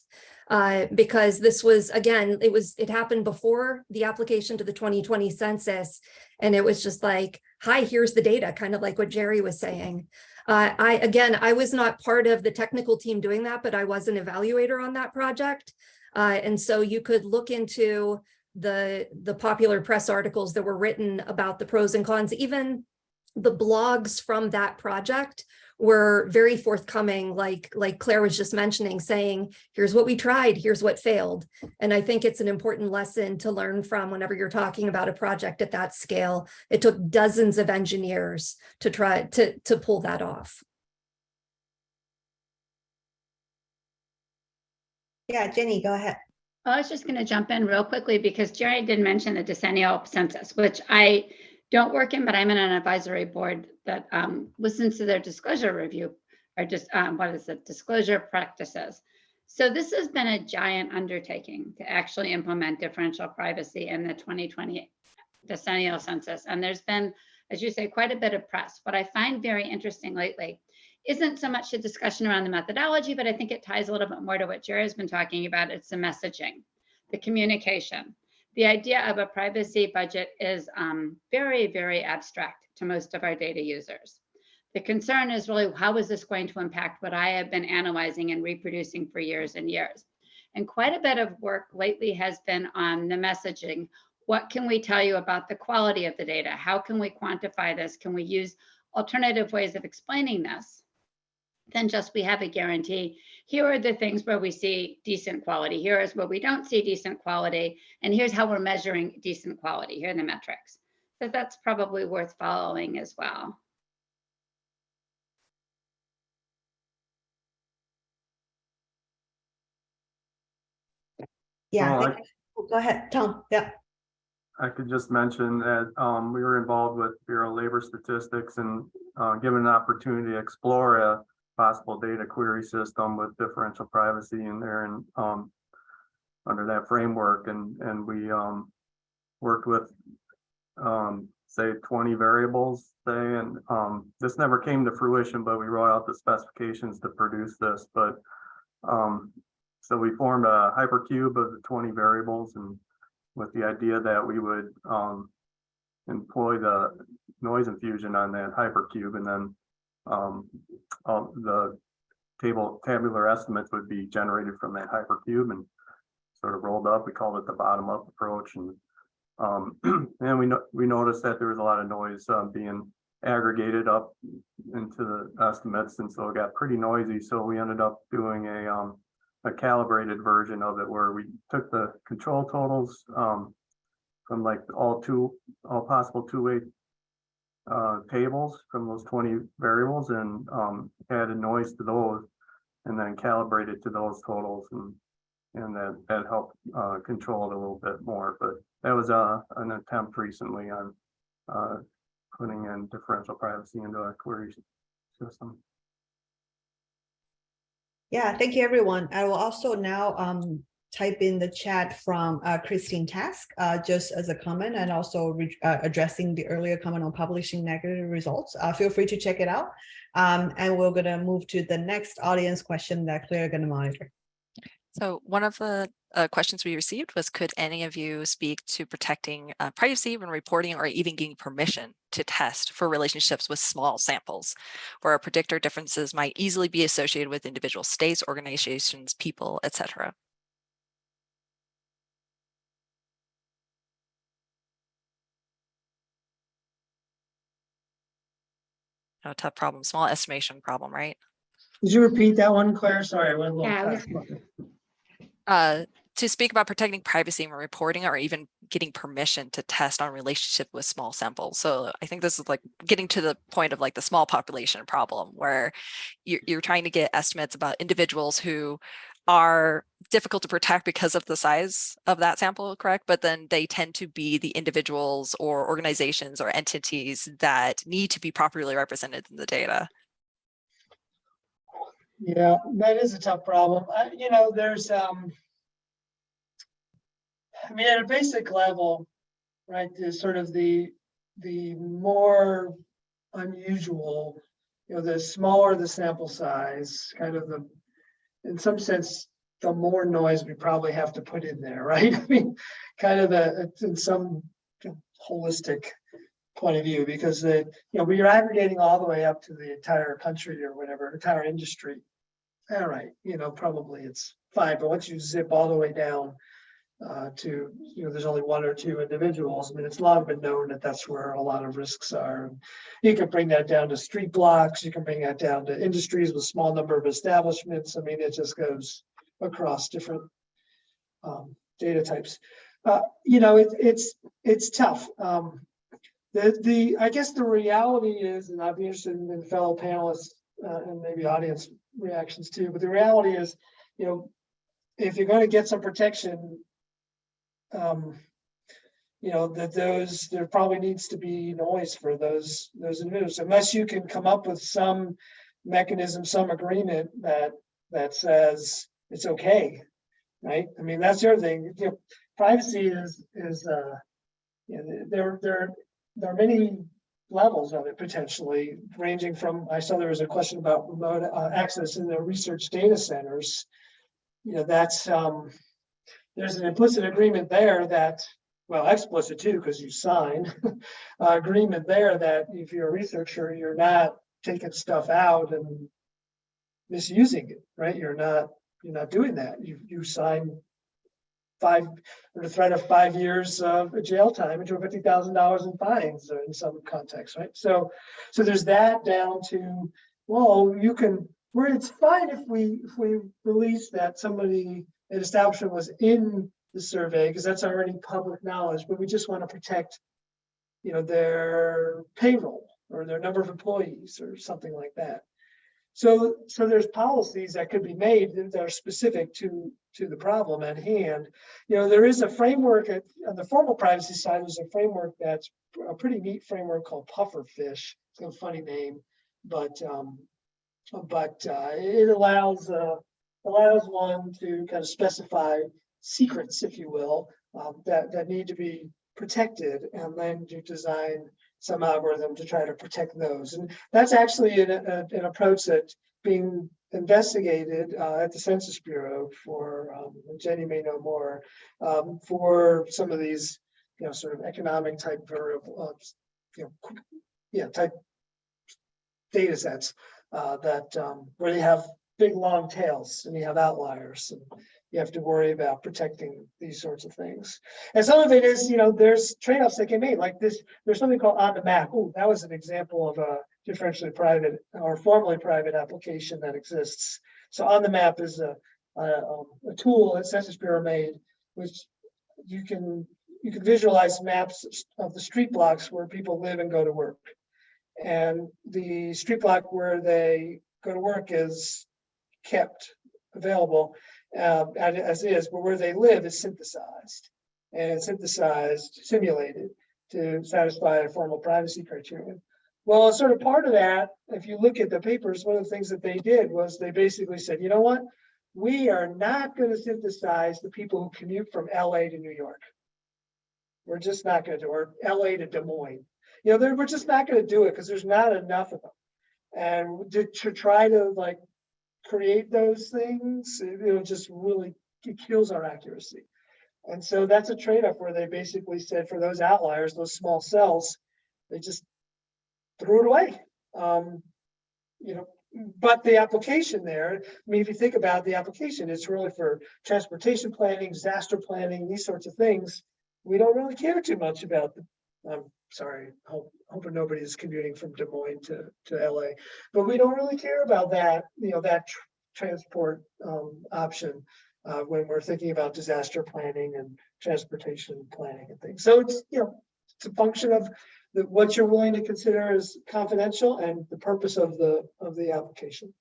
because this was, again, it happened before the application to the 2020 census, and it was just like, hi, here's the data, kind of like what Jerry was saying. I was not part of the technical team doing that, but I was an evaluator on that project, and so you could look into the popular press articles that were written about the pros and cons. Even the blogs from that project were very forthcoming, like Claire was just mentioning, saying, here's what we tried, here's what failed. And I think it's an important lesson to learn from whenever you're talking about a project at that scale. It took dozens of engineers to try to pull that off. Yeah, Jenny, go ahead. I was just going to jump in real quickly because Jerry did mention the decennial census, which I don't work in, but I'm in an advisory board that listens to their disclosure review, or just disclosure practices. So this has been a giant undertaking to actually implement differential privacy in the 2020 decennial census. And there's been, as you say, quite a bit of press. What I find very interesting lately isn't so much the discussion around the methodology, but I think it ties a little bit more to what Jerry has been talking about. It's the messaging, the communication. The idea of a privacy budget is very, very abstract to most of our data users. The concern is really, how is this going to impact what I have been analyzing and reproducing for years and years? And quite a bit of work lately has been on the messaging. What can we tell you about the quality of the data? How can we quantify this? Can we use alternative ways of explaining this than just we have a guarantee? Here are the things where we see decent quality. Here is where we don't see decent quality. And here's how we're measuring decent quality. Here are the metrics. So that's probably worth following as well. Yeah, go ahead, Tom. Yeah. I could just mention that we were involved with Bureau of Labor Statistics and given an opportunity to explore a possible data query system with differential privacy in there and under that framework. And we worked with say 20 variables, say, and this never came to fruition, but we wrote out the specifications to produce this. But so we formed a hypercube of the 20 variables, and with the idea that we would employ the noise infusion on that hypercube, and then the tabular estimates would be generated from that hypercube and sort of rolled up. We called it the bottom-up approach, and and we noticed that there was a lot of noise being aggregated up into the estimates, and so it got pretty noisy. So we ended up doing a calibrated version of it where we took the control totals from like all possible two-way tables from those 20 variables, and added noise to those, and then calibrated to those totals, and that helped control it a little bit more. But that was an attempt recently on putting in differential privacy into a query system. Yeah, thank you, everyone. I will also now type in the chat from Christine Task, just as a comment, and also addressing the earlier comment on publishing negative results. Feel free to check it out. And we're going to move to the next audience question that Claire is going to monitor. So one of the questions we received was, could any of you speak to protecting privacy when reporting or even getting permission to test for relationships with small samples, where predictor differences might easily be associated with individual states, organizations, people, etc.? A tough problem, small estimation problem, right? Did you repeat that one, Claire? Sorry, I went a little Yeah, I fast. To speak about protecting privacy when reporting or even getting permission to test on relationship with small samples. So I think this is like getting to the point of like the small population problem, where you're trying to get estimates about individuals who are difficult to protect because of the size of that sample, correct? But then they tend to be the individuals or organizations or entities that need to be properly represented in the data. Yeah, that is a tough problem. You know, there's I mean, at a basic level, right, there's sort of the more unusual, you know, the smaller the sample size, kind of the, in some sense, the more noise we probably have to put in there, right? I mean, kind of in some holistic point of view, because you know, when you're aggregating all the way up to the entire country or whatever, entire industry, all right, you know, probably it's fine. But once you zip all the way down to, you know, there's only one or two individuals. I mean, it's long been known that that's where a lot of risks are. You can bring that down to street blocks. You can bring that down to industries with a small number of establishments. I mean, it just goes across different data types. You know, it's tough. I guess the reality is, and I'd be interested in fellow panelists and maybe audience reactions too, but the reality is, you know, if you're going to get some protection, you know, that there probably needs to be noise for those individuals, unless you can come up with some mechanism, some agreement that says it's okay, right? I mean, that's the other thing. You know, privacy is you know, there are many levels of it potentially, ranging from, I saw there was a question about remote access in the research data centers. You know, that's there's an implicit agreement there that, well, explicit too, because you sign agreement there that if you're a researcher, you're not taking stuff out and misusing it, right? You're not doing that. You sign the threat of 5 years of jail time and $50,000 in fines in some context, right? So there's that, down to, well, you can, where it's fine if we release that somebody, an establishment was in the survey, because that's already public knowledge, but we just want to protect, you know, their payroll or their number of employees or something like that. So there's policies that could be made that are specific to the problem at hand. You know, there is a framework on the formal privacy side. There's a framework that's a pretty neat framework called pufferfish. It's a funny name, but it allows one to kind of specify secrets, if you will, that need to be protected, and then you design some algorithm to try to protect those. And that's actually an approach that's being investigated at the Census Bureau for, Jenny may know more, for some of these, you know, sort of economic type variable, type data sets that where they have big long tails and you have outliers, and you have to worry about protecting these sorts of things. And some of it is, you know, there's trade-offs that get made like this. There's something called On the Map. Oh, that was an example of a differentially private or formally private application that exists. So On the Map is a tool that Census Bureau made, which you can you can visualize maps of the street blocks where people live and go to work. And the street block where they go to work is kept available as is, but where they live is synthesized. And it's synthesized, simulated to satisfy a formal privacy criterion. Well, as sort of part of that, if you look at the papers, one of the things that they did was they basically said, you know what? We are not going to synthesize the people who commute from LA to New York. We're just not going to do it, or LA to Des Moines. You know, we're just not going to do it because there's not enough of them. And to try to like create those things, just really, it kills our accuracy. And so that's a trade-off where they basically said for those outliers, those small cells, they just threw it away. But the application there, I mean, if you think about the application, it's really for transportation planning, disaster planning, these sorts of things. We don't really care too much about I'm sorry, hoping nobody's commuting from Des Moines to LA, but we don't really care about that, that transport option when we're thinking about disaster planning and transportation planning and things. So it's, it's a function of what you're willing to consider as confidential and the purpose of the application.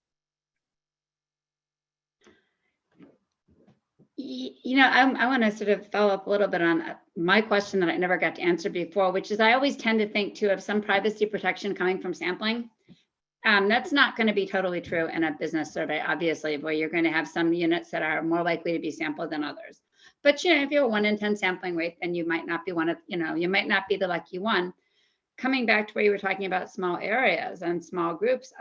I want to sort of follow up a little bit on my question that I never got to answer before, which is I always tend to think too of some privacy protection coming from sampling. That's not going to be totally true in a business survey, obviously, where you're going to have some units that are more likely to be sampled than others. But if you're a 1 in 10 sampling rate, then you might not be you might not be the lucky one. Coming back to where you were talking about small areas and small groups,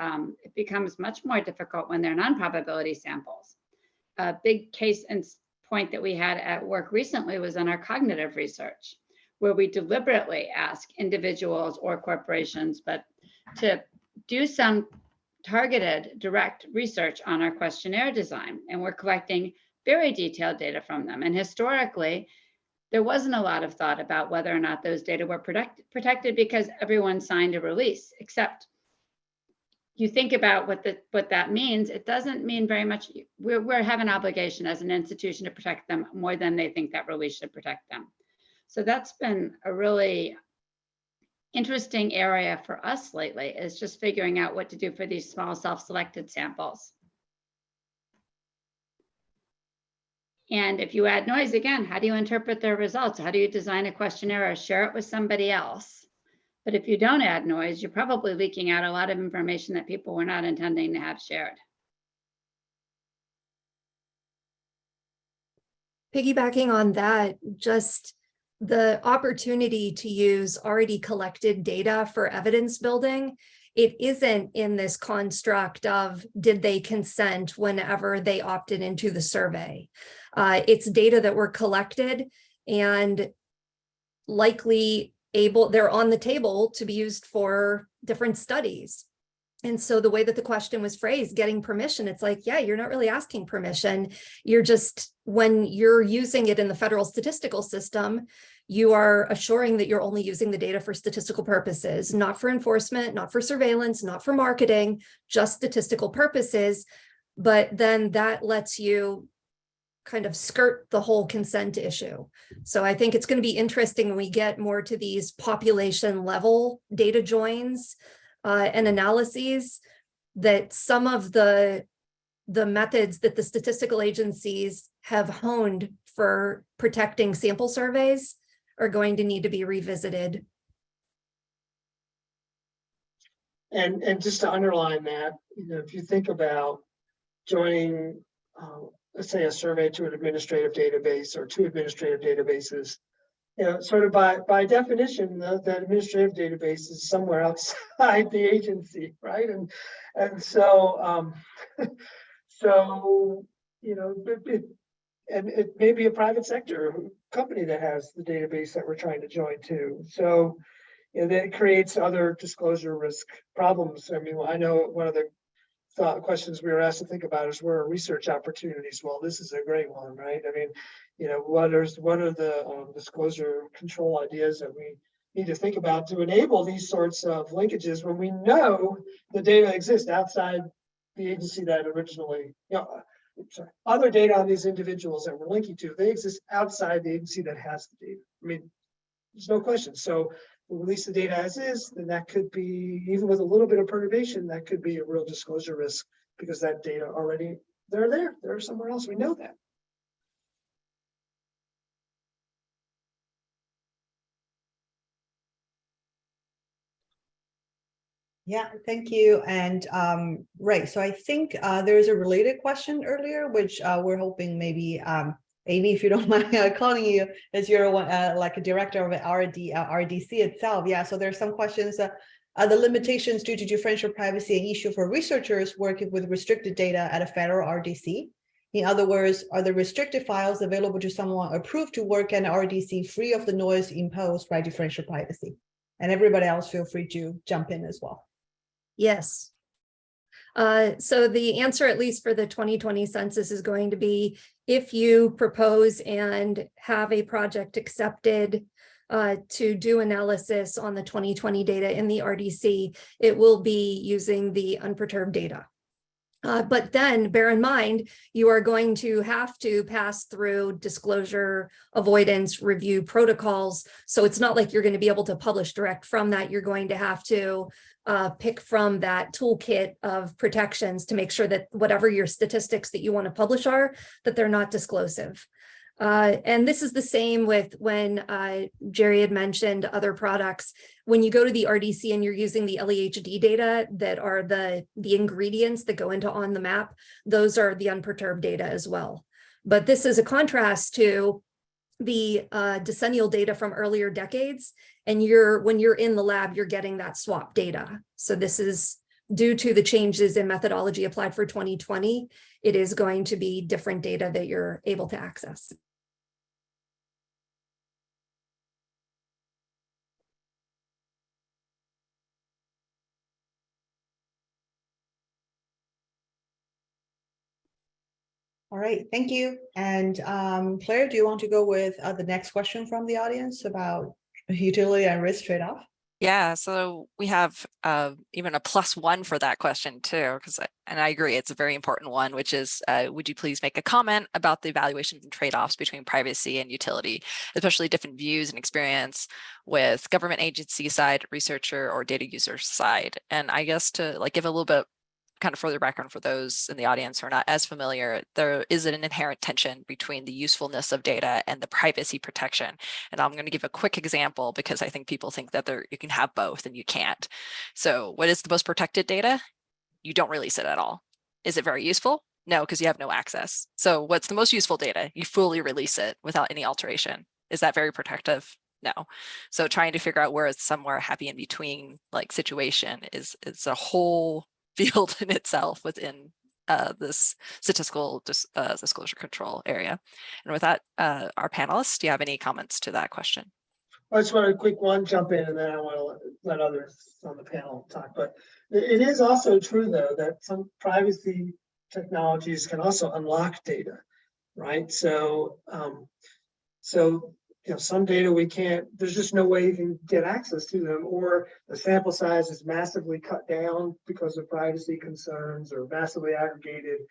it becomes much more difficult when they're non-probability samples. A big case and point that we had at work recently was on our cognitive research, where we deliberately ask individuals or corporations, but to do some targeted direct research on our questionnaire design. And we're collecting very detailed data from them. And historically, there wasn't a lot of thought about whether or not those data were protected because everyone signed a release, except you think about what that means, it doesn't mean very much. We have an obligation as an institution to protect them more than they think that release should protect them. So that's been a really interesting area for us lately, is just figuring out what to do for these small self-selected samples. And if you add noise, again, how do you interpret their results? How do you design a questionnaire or share it with somebody else? But if you don't add noise, you're probably leaking out a lot of information that people were not intending to have shared. Piggybacking on that, just the opportunity to use already collected data for evidence building, it isn't in this construct of did they consent whenever they opted into the survey. It's data that were collected and likely they're on the table to be used for different studies. And so the way that the question was phrased, getting permission, it's like, yeah, you're not really asking permission. You're just, when you're using it in the federal statistical system, you are assuring that you're only using the data for statistical purposes, not for enforcement, not for surveillance, not for marketing, just statistical purposes. But then that lets you kind of skirt the whole consent issue. So I think it's going to be interesting when we get more to these population level data joins and analyses, that some of the methods that the statistical agencies have honed for protecting sample surveys are going to need to be revisited. And just to underline that, if you think about joining, let's say, a survey to an administrative database or two administrative databases, sort of by definition, that administrative database is somewhere outside the agency, right? And so, it may be a private sector company that has the database that we're trying to join to. So, that creates other disclosure risk problems. I mean, I know one of the questions we were asked to think about is where are research opportunities? Well, this is a great one, right? I mean, what are the disclosure control ideas that we need to think about to enable these sorts of linkages when we know the data exists outside the agency that originally, sorry, other data on these individuals that we're linking to, they exist outside the agency that has the data. I mean, there's no question. So we release the data as is, then that could be, even with a little bit of perturbation, that could be a real disclosure risk because that data already, they're somewhere else. We know that. Yeah, thank you. And right, so I think there is a related question earlier, which we're hoping maybe Amy, if you don't mind calling you, as you're like a director of RDC itself. Yeah, so there's some questions. The limitations due to differential privacy an issue for researchers working with restricted data at a federal RDC? In other words, are the restricted files available to someone approved to work at an RDC free of the noise imposed by differential privacy? And everybody else feel free to jump in as well. Yes. So the answer, at least for the 2020 census, is going to be if you propose and have a project accepted to do analysis on the 2020 data in the RDC, it will be using the unperturbed data. But then bear in mind, you are going to have to pass through disclosure avoidance review protocols. So it's not like you're going to be able to publish direct from that. You're going to have to pick from that toolkit of protections to make sure that whatever your statistics that you want to publish are, that they're not disclosive. And this is the same with when Jerry had mentioned other products. When you go to the RDC and you're using the LEHD data that are the ingredients that go into on the map, those are the unperturbed data as well. But this is a contrast to the decennial data from earlier decades. And when you're in the lab, you're getting that swap data. So this is due to the changes in methodology applied for 2020. It is going to be different data that you're able to access. All right, thank you. And Claire, do you want to go with the next question from the audience about utility and risk trade-off? Yeah, so we have even a +1 for that question too, and I agree, it's a very important one, which is, would you please make a comment about the evaluations and trade-offs between privacy and utility, especially different views and experience with government agency side, researcher, or data user side. And I guess to give a little bit kind of further background for those in the audience who are not as familiar, there is an inherent tension between the usefulness of data and the privacy protection. And I'm going to give a quick example because I think people think that you can have both and you can't. So what is the most protected data? You don't release it at all. Is it very useful? No, because you have no access. So what's the most useful data? You fully release it without any alteration. Is that very protective? No. So trying to figure out where it's somewhere happy in between situation is a whole field in itself within this statistical disclosure control area. And with that, our panelists, do you have any comments to that question? I just want a quick one jump in, and then I want to let others on the panel talk. But it is also true, though, that some privacy technologies can also unlock data, right? So, some data we can't, there's just no way you can get access to them, or the sample size is massively cut down because of privacy concerns or massively aggregated.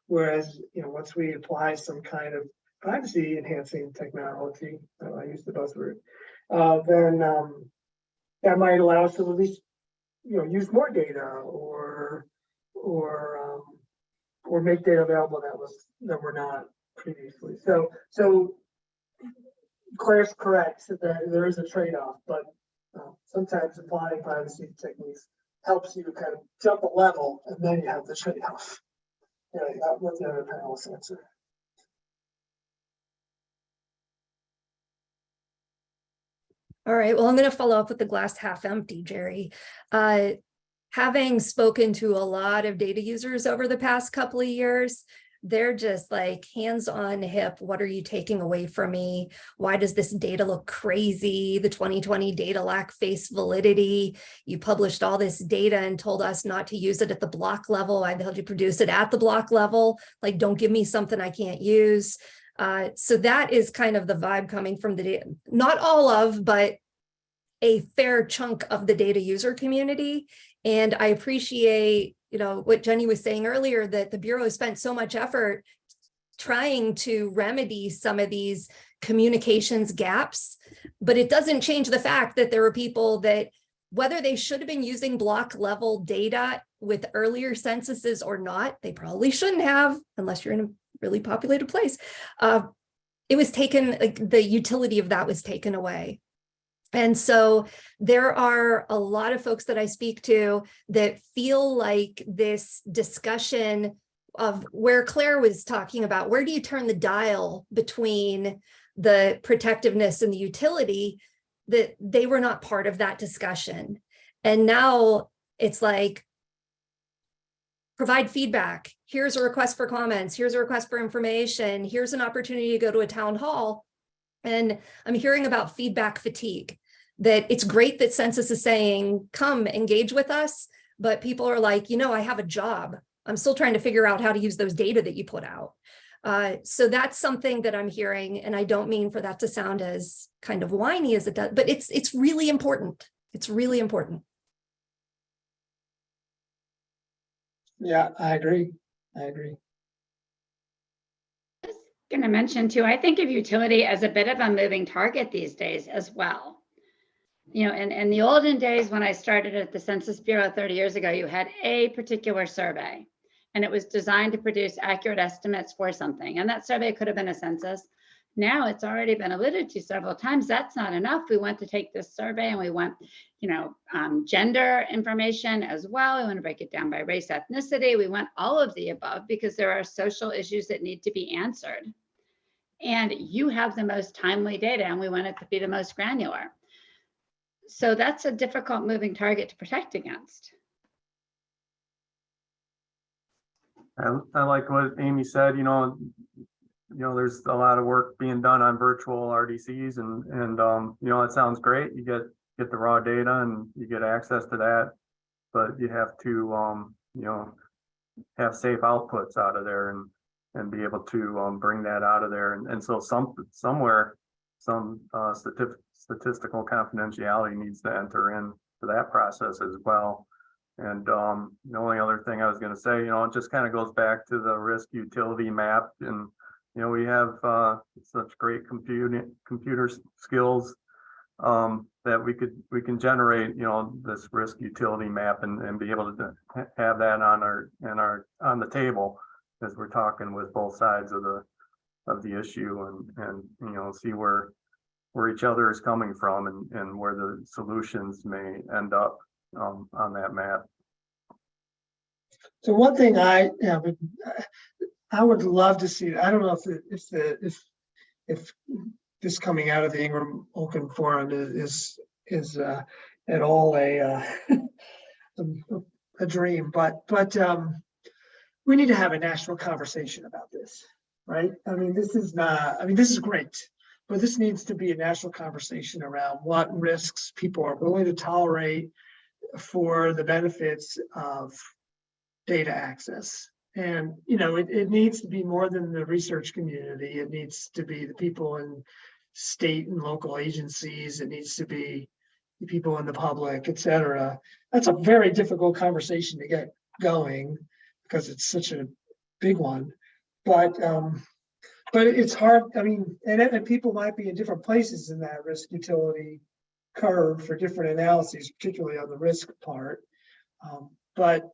Whereas, once we apply some kind of privacy enhancing technology, I use the buzzword, then that might allow us to at least, use more data or make data available that were not previously. So Claire's correct that there is a trade-off, but sometimes applying privacy techniques helps you kind of jump a level, and then you have the trade-off. What's the other panel's answer? All right, well, I'm going to follow up with the glass half empty, Jerry. Having spoken to a lot of data users over the past couple of years, they're just like hands on hip. What are you taking away from me? Why does this data look crazy? The 2020 data lack face validity. You published all this data and told us not to use it at the block level. Why the hell did you produce it at the block level? Like, don't give me something I can't use. So that is kind of the vibe coming from the data, not all of, but a fair chunk of the data user community. And I appreciate what Jenny was saying earlier, that the Bureau has spent so much effort trying to remedy some of these communications gaps, but it doesn't change the fact that there are people that, whether they should have been using block level data with earlier censuses or not, they probably shouldn't have, unless you're in a really populated place. It was taken, like, the utility of that was taken away. And so there are a lot of folks that I speak to that feel like this discussion of where Claire was talking about, where do you turn the dial between the protectiveness and the utility, that they were not part of that discussion. And now it's like, provide feedback. Here's a request for comments. Here's a request for information. Here's an opportunity to go to a town hall. And I'm hearing about feedback fatigue, that it's great that Census is saying, come engage with us, but people are like, you know, I have a job. I'm still trying to figure out how to use those data that you put out. So that's something that I'm hearing, and I don't mean for that to sound as kind of whiny as it does, but it's really important. It's really important. Yeah, I agree. I agree. Going to mention too, I think of utility as a bit of a moving target these days as well. You know, in the olden days when I started at the Census Bureau 30 years ago, you had a particular survey, and it was designed to produce accurate estimates for something. And that survey could have been a census. Now it's already been alluded to several times. That's not enough. We want to take this survey and we want, you know, gender information as well. We want to break it down by race, ethnicity. We want all of the above because there are social issues that need to be answered. And you have the most timely data, and we want it to be the most granular. So that's a difficult moving target to protect against. I like what Amy said. You know, there's a lot of work being done on virtual RDCs, and you know, it sounds great. You get the raw data and you get access to that, but you have to you know, have safe outputs out of there and be able to bring that out of there. And so somewhere some statistical confidentiality needs to enter in to that process as well. And the only other thing I was going to say, you know, it just kind of goes back to the risk utility map. And, you know, we have such great computer skills that we can generate, you know, this risk utility map and be able to have that on the table as we're talking with both sides of the issue, and you know, see where each other is coming from and where the solutions may end up on that map. So one thing I would love to see, I don't know if this coming out of the Ingram Open Forum is at all a dream, but we need to have a national conversation about this, right? I mean, this is great, but this needs to be a national conversation around what risks people are willing to tolerate for the benefits of data access. And, you know, it needs to be more than the research community. It needs to be the people in state and local agencies. It needs to be the people in the public, et cetera. That's a very difficult conversation to get going because it's such a big one. But it's hard. I mean, and people might be in different places in that risk utility curve for different analyses, particularly on the risk part. But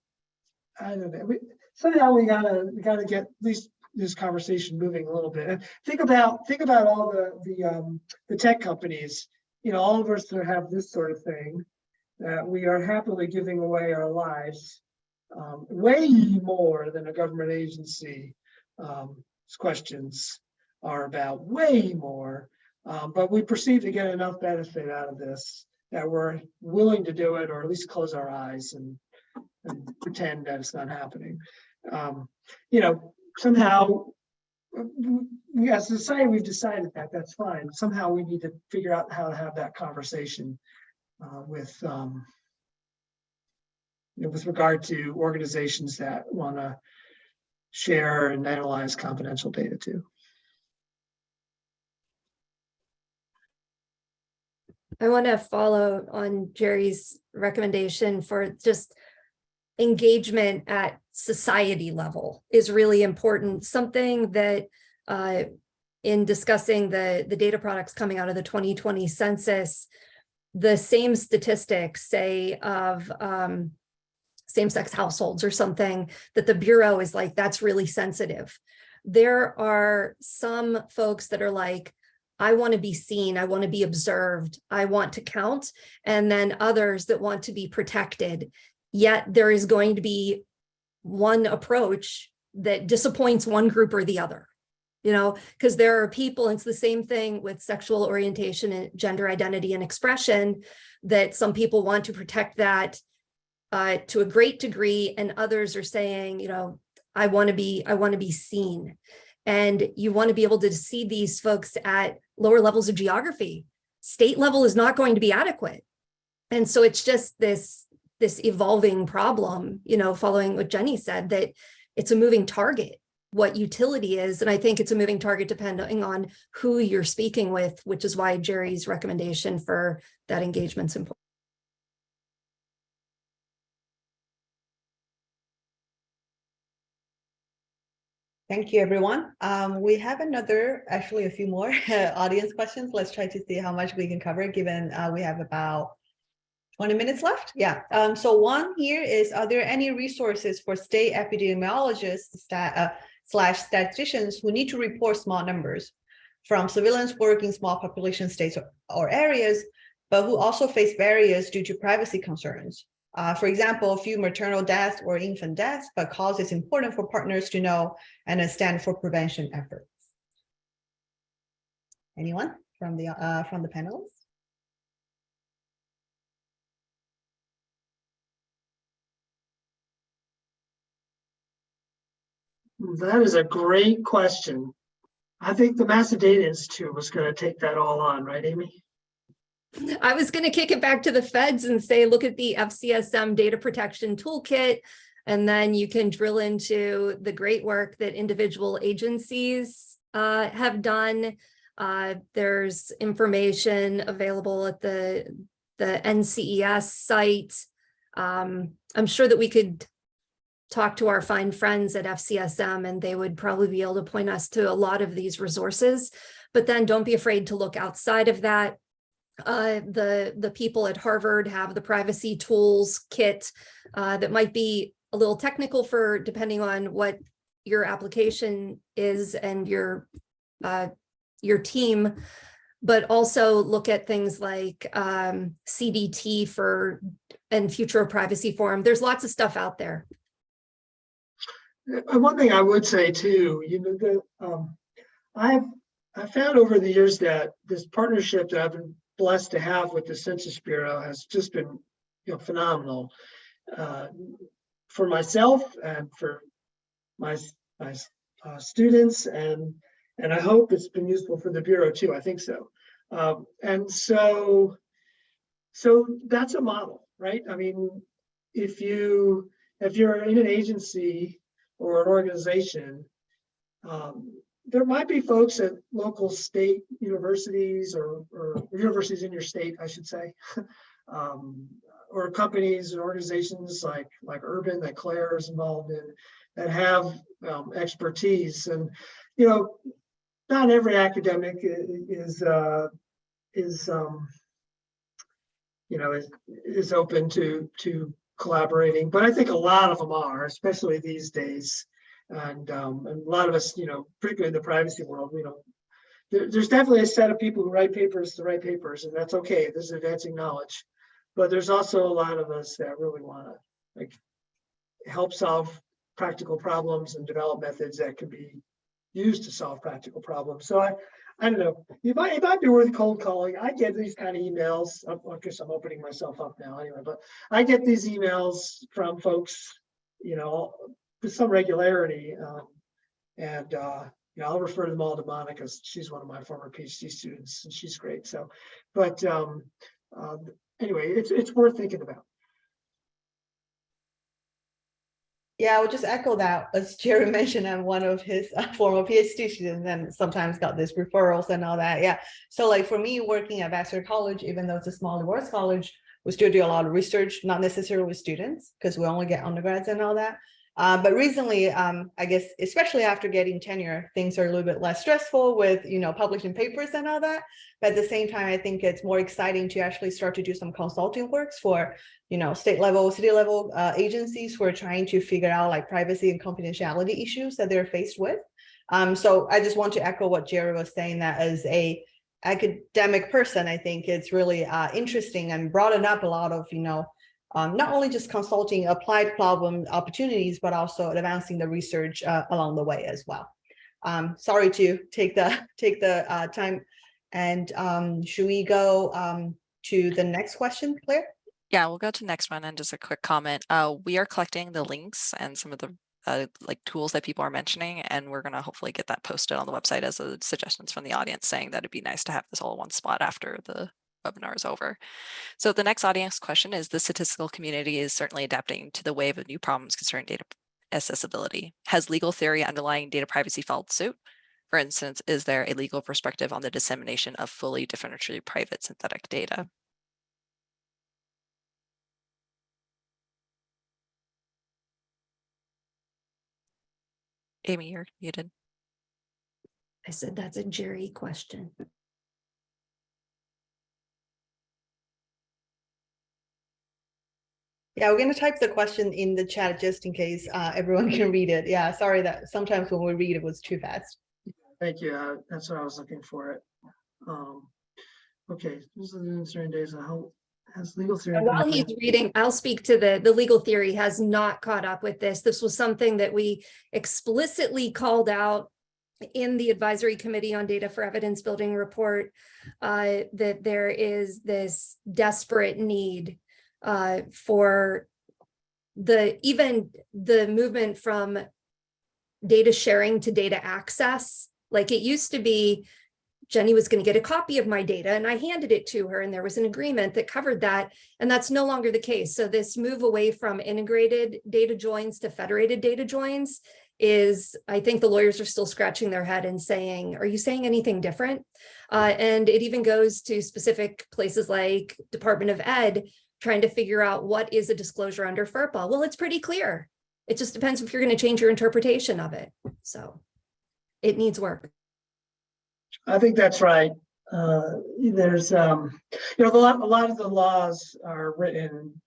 I don't know. Somehow we gotta get at least this conversation moving a little bit. And think about all the tech companies. You know, all of us that have this sort of thing, that we are happily giving away our lives way more than a government agency questions are about, way more. But we perceive to get enough benefit out of this that we're willing to do it, or at least close our eyes and pretend that it's not happening. You know, somehow, as a society, we've decided that that's fine. Somehow we need to figure out how to have that conversation with regard to organizations that want to share and analyze confidential data too. I want to follow on Jerry's recommendation for just engagement at society level is really important. Something that in discussing the data products coming out of the 2020 census, the same statistics, say of same-sex households or something, that the Bureau is like, that's really sensitive. There are some folks that are like, I want to be seen, I want to be observed, I want to count, and then others that want to be protected. Yet there is going to be one approach that disappoints one group or the other, you know, because there are people, and it's the same thing with sexual orientation and gender identity and expression, that some people want to protect that to a great degree, and others are saying, you know, I want to be seen. And you want to be able to see these folks at lower levels of geography. State level is not going to be adequate. And so it's just this evolving problem, you know, following what Jenny said, that it's a moving target, what utility is. And I think it's a moving target depending on who you're speaking with, which is why Jerry's recommendation for that engagement's important. Thank you, everyone. We have actually a few more audience questions. Let's try to see how much we can cover, given we have about 20 minutes left. Yeah. So one here is, are there any resources for state epidemiologists slash statisticians who need to report small numbers from surveillance work in small population states or areas, but who also face barriers due to privacy concerns? For example, a few maternal deaths or infant deaths, but cause is important for partners to know and stand for prevention efforts. Anyone from the panelists? That is a great question. I think the Massive Data Institute was going to take that all on, right, Amy? I was going to kick it back to the feds and say, look at the FCSM data protection toolkit, and then you can drill into the great work that individual agencies have done. There's information available at the NCES site. I'm sure that we could talk to our fine friends at FCSM, and they would probably be able to point us to a lot of these resources. But then don't be afraid to look outside of that. The people at Harvard have the privacy tools kit that might be a little technical for depending on what your application is and your team, but also look at things like CDT and Future of Privacy Forum. There's lots of stuff out there. One thing I would say too, you know, I found over the years that this partnership that I've been blessed to have with the Census Bureau has just been, you know, phenomenal for myself and for my students, and I hope it's been useful for the Bureau too. I think so, and so that's a model, right? I mean, if you're in an agency or an organization, there might be folks at local state universities or universities in your state, I should say, or companies and organizations like Urban that Claire is involved in that have expertise. And, you know, not every academic is open to collaborating, but I think a lot of them are, especially these days. And a lot of us, you know, particularly in the privacy world, you know, there's definitely a set of people who write papers to write papers, and that's okay. This is advancing knowledge. But there's also a lot of us that really want to like help solve practical problems and develop methods that can be used to solve practical problems. So I don't know. It might be worth cold calling. I get these kind of emails. I guess I'm opening myself up now anyway, but I get these emails from folks, you know, with some regularity, and you know, I'll refer them all to Monica. She's one of my former PhD students, and she's great. So, but anyway, it's worth thinking about. Yeah, I would just echo that. As Jerry mentioned, I'm one of his former PhD students, and sometimes got these referrals and all that. Yeah, so like for me, working at Vassar College, even though it's a small liberal college, we still do a lot of research, not necessarily with students, because we only get undergrads and all that. But recently, I guess, especially after getting tenure, things are a little bit less stressful with, publishing papers and all that. But at the same time, I think it's more exciting to actually start to do some consulting works for, state level, city level agencies who are trying to figure out like privacy and confidentiality issues that they're faced with. So I just want to echo what Jerry was saying, that as a academic person, I think it's really interesting and broaden up a lot of, not only just consulting applied problem opportunities, but also advancing the research along the way as well. Sorry to take the time, and should we go to the next question, Claire? Yeah, we'll go to the next one, and just a quick comment. We are collecting the links and some of the like tools that people are mentioning, and we're going to hopefully get that posted on the website as a suggestions from the audience, saying that it'd be nice to have this all in one spot after the webinar is over. So the next audience question is: the statistical community is certainly adapting to the wave of new problems concerning data accessibility. Has legal theory underlying data privacy followed suit? For instance, is there a legal perspective on the dissemination of fully differentially private synthetic data? Amy, you're muted. I said that's a Jerry question. Yeah, we're going to type the question in the chat just in case everyone can read it. Yeah, sorry that sometimes when we read it was too fast. Thank you. That's what I was looking for. It. Okay, this is the certain days. How has legal theory? And while he's reading, I'll speak to the legal theory has not caught up with this. This was something that we explicitly called out in the advisory committee on data for evidence building report, that there is this desperate need for even the movement from data sharing to data access. Like it used to be, Jenny was going to get a copy of my data and I handed it to her, and there was an agreement that covered that, and that's no longer the case. So this move away from integrated data joins to federated data joins is, I think the lawyers are still scratching their head and saying, are you saying anything different? And it even goes to specific places like Department of Ed, trying to figure out what is a disclosure under FERPA. Well, it's pretty clear. It just depends if you're going to change your interpretation of it. So it needs work. I think that's right. There's, a lot of the laws are written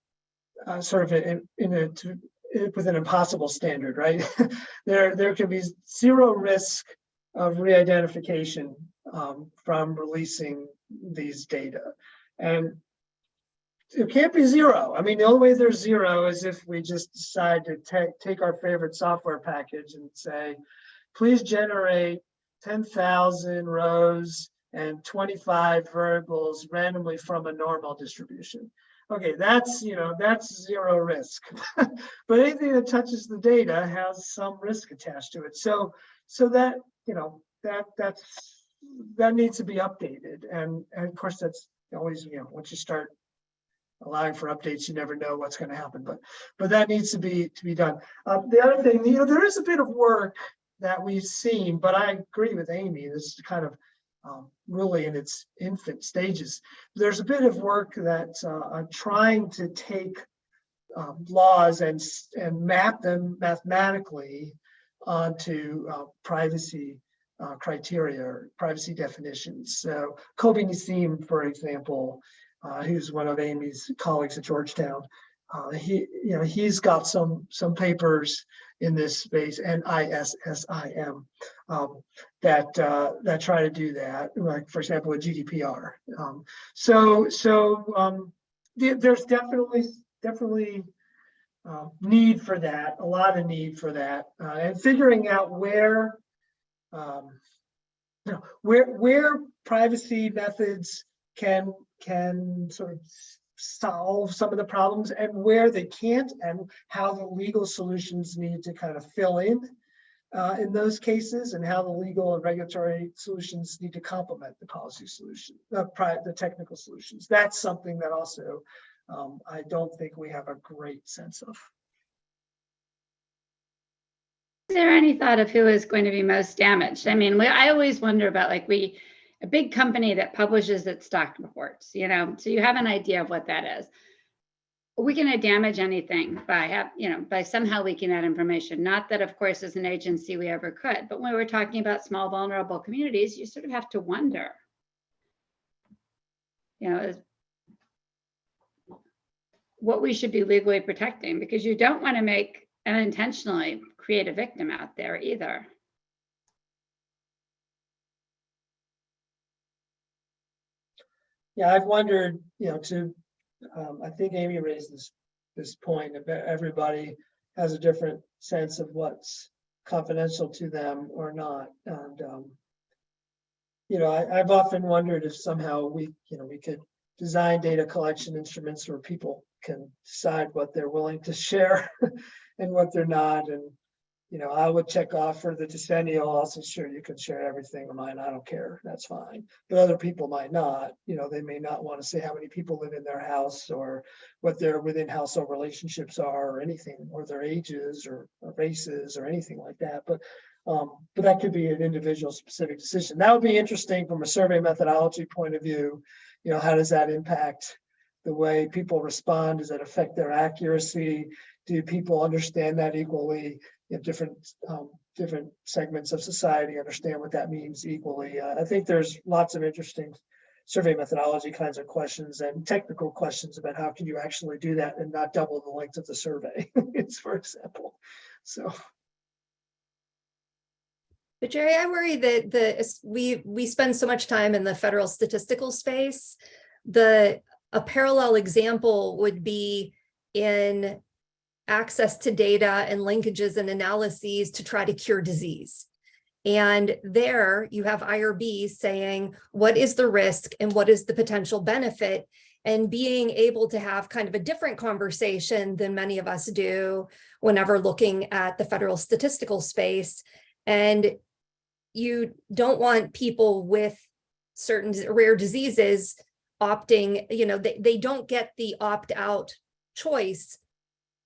sort of with an impossible standard, right? there can be zero risk of re-identification from releasing these data, and it can't be zero. I mean, the only way there's zero is if we just decide to take our favorite software package and say, please generate 10,000 rows and 25 variables randomly from a normal distribution. Okay, that's zero risk. But anything that touches the data has some risk attached to it. So that that needs to be updated. And of course that's always, once you start allowing for updates, you never know what's going to happen. But that needs to be done. The other thing, there is a bit of work that we've seen, but I agree with Amy. This is kind of really in its infant stages. There's a bit of work that are trying to take laws and map them mathematically onto privacy criteria or privacy definitions. So Kobe Nassim, for example, who's one of Amy's colleagues at Georgetown, he's got some papers in this space, NISSIM, that try to do that, like for example with GDPR. There's definitely need for that, a lot of need for that, and figuring out where privacy methods can sort of solve some of the problems and where they can't, and how the legal solutions need to kind of fill in those cases, and how the legal and regulatory solutions need to complement the policy solution, the technical solutions. That's something that also I don't think we have a great sense of. Is there any thought of who is going to be most damaged? I mean, I always wonder about a big company that publishes its stock reports, so you have an idea of what that is. we can damage anything by by somehow leaking that information. Not that, of course, as an agency we ever could, but when we're talking about small vulnerable communities, you sort of have to wonder, what we should be legally protecting, because you don't want to make unintentionally create a victim out there either. Yeah, I've wondered, I think Amy raised this point about everybody has a different sense of what's confidential to them or not. And, I've often wondered if somehow we could design data collection instruments where people can decide what they're willing to share and what they're not. And, I would check off for the decennial. Also, sure, you can share everything of mine. I don't care. That's fine. But other people might not. They may not want to say how many people live in their house or what their within household relationships are or anything, or their ages or races or anything like that. But that could be an individual specific decision. That would be interesting from a survey methodology point of view. How does that impact the way people respond? Does that affect their accuracy? Do people understand that equally? If different segments of society understand what that means equally. I think there's lots of interesting survey methodology kinds of questions and technical questions about how can you actually do that and not double the length of the survey, for example. So. But Jerry, I worry that we spend so much time in the federal statistical space. A parallel example would be in access to data and linkages and analyses to try to cure disease. And there you have IRB saying, what is the risk and what is the potential benefit? And being able to have kind of a different conversation than many of us do whenever looking at the federal statistical space. And you don't want people with certain rare diseases opting, they don't get the opt-out choice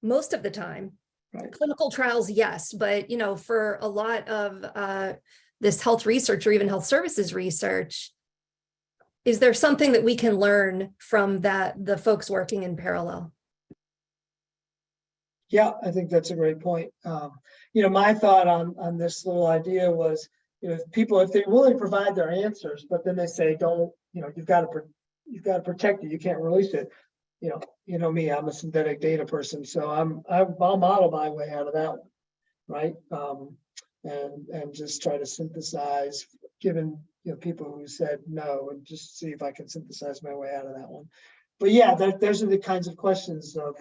most of the time. Right. Clinical trials, yes, but for a lot of this health research or even health services research, is there something that we can learn from the folks working in parallel? Yeah, I think that's a great point. My thought on this little idea was, if they're willing to provide their answers, but then they say, don't, you've got to protect it, you can't release it. Me, I'm a synthetic data person, so I'll model my way out of that one, right? And just try to synthesize, given people who said no, and just see if I can synthesize my way out of that one. But yeah, those are the kinds of questions of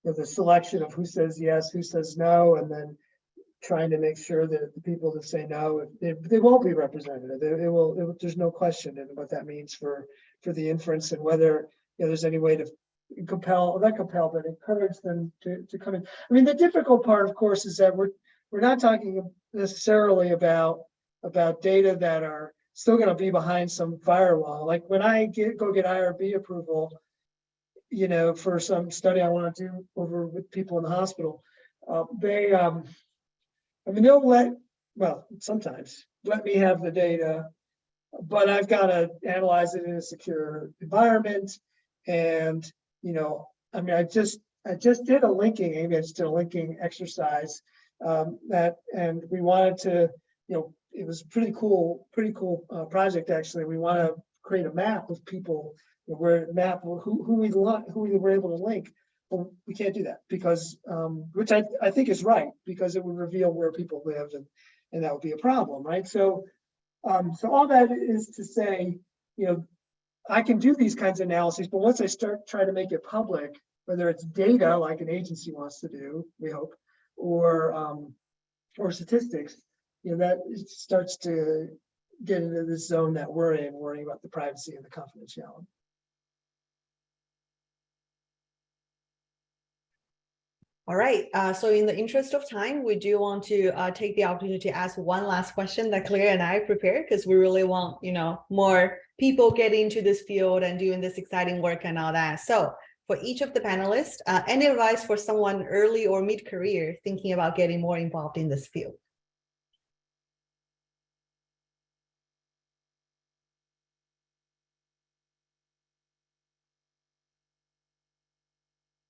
the selection of who says yes, who says no, and then trying to make sure that the people that say no, they won't be representative. There's no question in what that means for the inference and whether there's any way to but encourage them to come in. I mean, the difficult part, of course, is that we're not talking necessarily about data that are still going to be behind some firewall. Like when I go get IRB approval, for some study I want to do over with people in the hospital, they'll sometimes let me have the data, but I've got to analyze it in a secure environment. And I just did a linking, Amy, I just did a linking exercise and we wanted to, it was a pretty cool project, actually. We want to create a map of people, who we were able to link. Well, we can't do that because, which I think is right, because it would reveal where people live and that would be a problem, right? So all that is to say, I can do these kinds of analyses, but once I try to make it public, whether it's data like an agency wants to do, we hope, or statistics, that it starts to get into this zone that we're in, worrying about the privacy and the confidentiality. All right, so in the interest of time, we do want to take the opportunity to ask one last question that Claire and I prepared, because we really want, more people getting into this field and doing this exciting work and all that. So for each of the panelists, any advice for someone early or mid-career thinking about getting more involved in this field?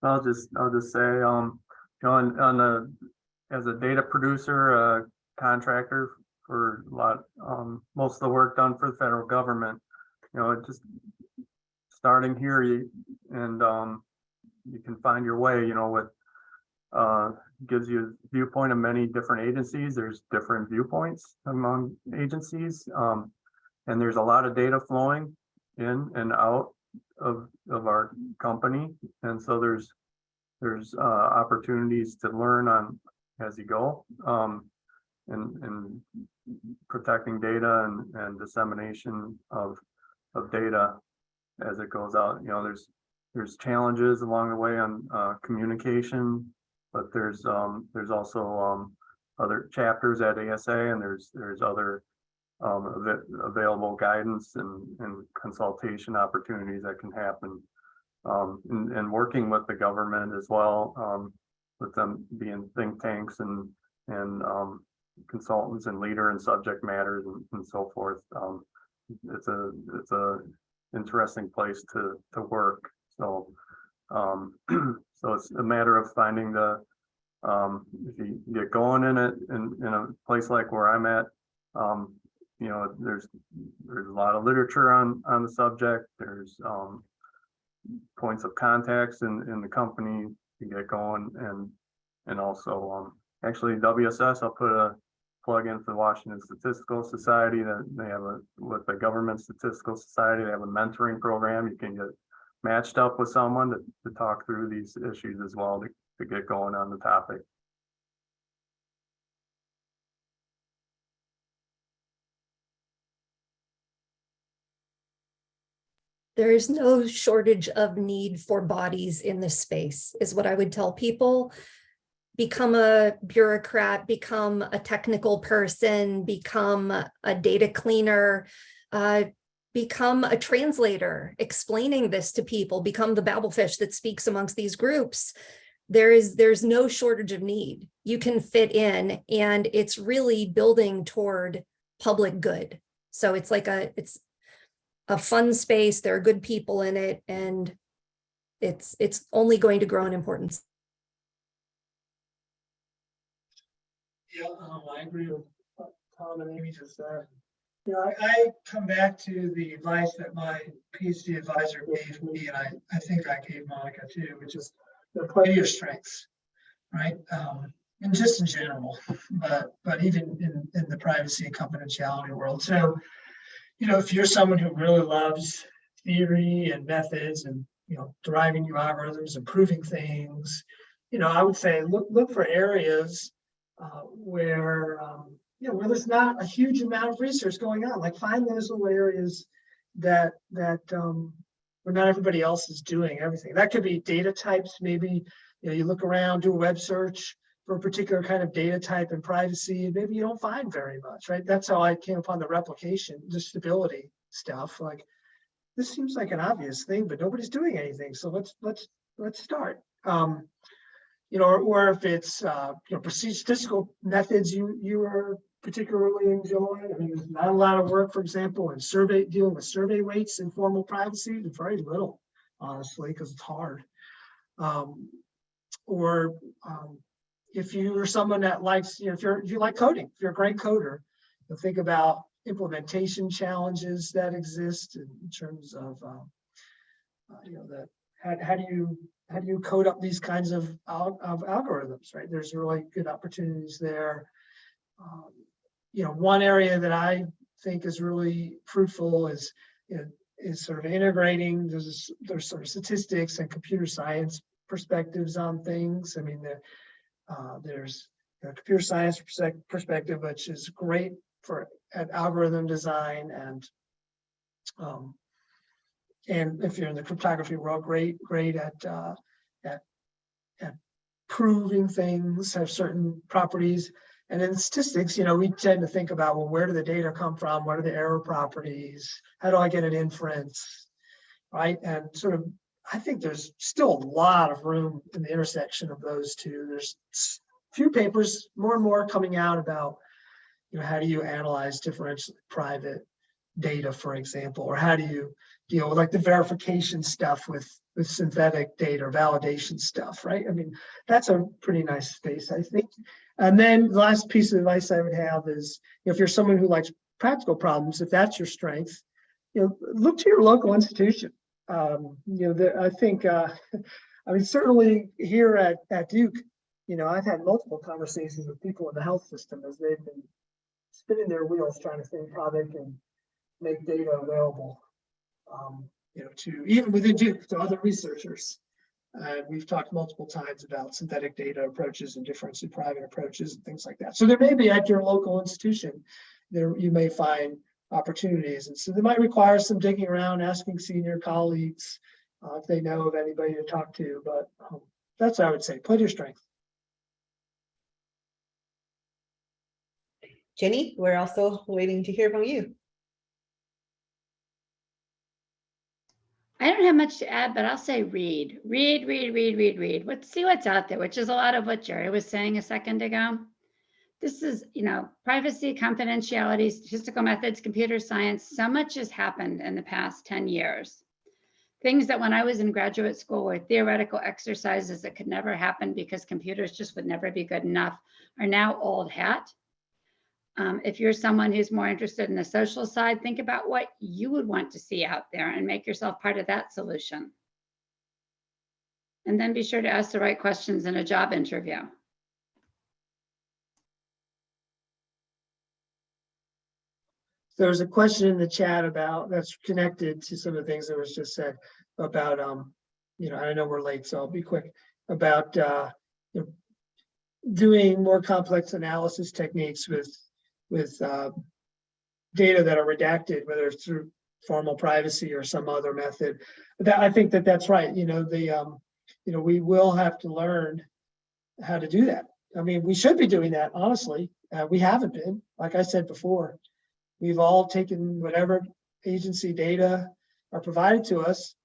I'll just say, you know, on the, as a data producer, contractor for a lot, most of the work done for the federal government, you know, just starting here, you can find your way, you know, with, gives you a viewpoint of many different agencies. There's different viewpoints among agencies. And there's a lot of data flowing in and out of our company. And so there's opportunities to learn on as you go, and protecting data and dissemination of data as it goes out. You know, there's challenges along the way on communication, but there's also other chapters at ASA, and there's other available guidance and consultation opportunities that can happen, and working with the government as well, with them being think tanks and consultants and leader and subject matters and so forth. It's a interesting place to work. So so it's a matter of finding the if you get going in it in a place like where I'm at, you know, there's a lot of literature on the subject. There's points of contacts in the company to get going, and also actually WSS, I'll put a plug in for the Washington Statistical Society, that they have with the Government Statistical Society, they have a mentoring program. You can get matched up with someone to talk through these issues as well, to get going on the topic. There is no shortage of need for bodies in this space, is what I would tell people. Become a bureaucrat, become a technical person, become a data cleaner, become a translator, explaining this to people, become the babblefish that speaks amongst these groups. There's no shortage of need. You can fit in, and it's really building toward public good. So it's like it's a fun space. There are good people in it, and it's only going to grow in importance. Yeah, I agree with what Tom and Amy just said. You know, I come back to the advice that my PhD advisor gave me, and I think I gave Monica too, which is, you know, play to your strengths, right? And just in general, but even in the privacy and confidentiality world. So, you know, if you're someone who really loves theory and methods and, you know, deriving new algorithms, improving things, you know, I would say look for areas where you know, where there's not a huge amount of research going on. Like, find those little areas that where not everybody else is doing everything. That could be data types. Maybe, you know, you look around, do a web search for a particular kind of data type and privacy, and maybe you don't find very much, right? That's how I came upon the replication, the stability stuff. Like, this seems like an obvious thing, but nobody's doing anything. So let's start. You know, or if it's you know, statistical methods you are particularly enjoying. I mean, there's not a lot of work, for example, in dealing with survey weights and formal privacy. There's very little, honestly, because it's hard. Or if you are someone that likes, you know, if you like coding, if you're a great coder, you'll think about implementation challenges that exist in terms of you know, that how do you code up these kinds of algorithms, right? There's really good opportunities there. You know, one area that I think is really fruitful is, you know, is sort of integrating there's sort of statistics and computer science perspectives on things. I mean, there's a computer science perspective, which is great at algorithm design, and if you're in the cryptography world, great at proving things have certain properties. And in statistics, you know, we tend to think about, well, where do the data come from? What are the error properties? How do I get an inference, right? And sort of, I think there's still a lot of room in the intersection of those two. There's a few papers, more and more, coming out about, you know, how do you analyze differentially private data, for example, or how do you deal with like the verification stuff with with synthetic data or validation stuff, right? I mean, that's a pretty nice space, I think. And then the last piece of advice I would have is, if you're someone who likes practical problems, if that's your strength, look to your local institution. I think, I mean, certainly here at Duke, I've had multiple conversations with people in the health system as they've been spinning their wheels trying to think how they can make data available, to even within Duke, to other researchers. And we've talked multiple times about synthetic data approaches and differentially private approaches and things like that. So there may be at your local institution, you may find opportunities. And so they might require some digging around, asking senior colleagues if they know of anybody to talk to. But that's what I would say, play to your strength. Jenny, we're also waiting to hear from you. I don't have much to add, but I'll say read. See what's out there, which is a lot of what Jerry was saying a second ago. This is, privacy, confidentiality, statistical methods, computer science. So much has happened in the past 10 years. Things that when I was in graduate school were theoretical exercises that could never happen because computers just would never be good enough are now old hat. If you're someone who's more interested in the social side, think about what you would want to see out there and make yourself part of that solution. And then be sure to ask the right questions in a job interview. There's a question in the chat about that's connected to some of the things that was just said about, I know we're late, so I'll be quick, about doing more complex analysis techniques with data that are redacted, whether it's through formal privacy or some other method. That I think that's right. We will have to learn how to do that. I mean, we should be doing that, honestly. We haven't been, like I said before. We've all taken whatever agency data are provided to us,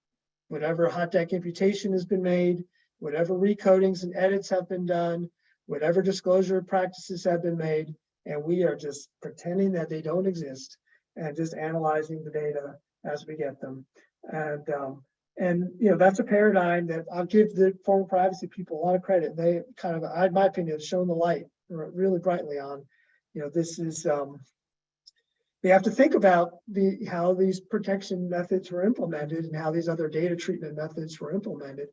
whatever hot deck imputation has been made, whatever recodings and edits have been done, whatever disclosure practices have been made, and we are just pretending that they don't exist and just analyzing the data as we get them. And that's a paradigm that I'll give the formal privacy people a lot of credit. They kind of, in my opinion, have shown the light really brightly on. This is we have to think about how these protection methods were implemented and how these other data treatment methods were implemented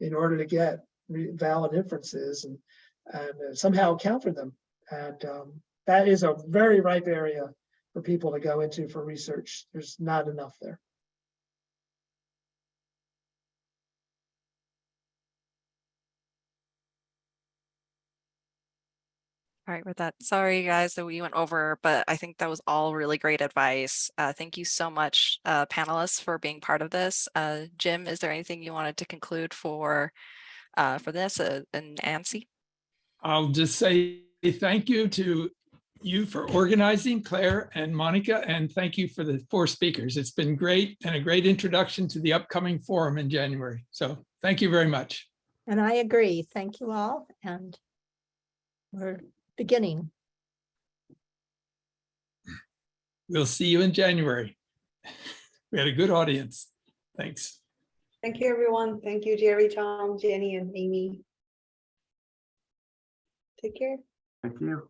in order to get valid inferences and somehow account for them. And that is a very ripe area for people to go into for research. There's not enough there. All right, with that, sorry guys that we went over, but I think that was all really great advice. Thank you so much, panelists, for being part of this. Jim, is there anything you wanted to conclude for this, and Nancy? I'll just say thank you to you for organizing, Claire and Monica, and thank you for the 4 speakers. It's been great and a great introduction to the upcoming forum in January. So thank you very much. And I agree. Thank you all. And we're beginning. We'll see you in January. We had a good audience. Thanks. Thank you, everyone. Thank you, Jerry, Tom, Jenny, and Amy. Take care. Thank you.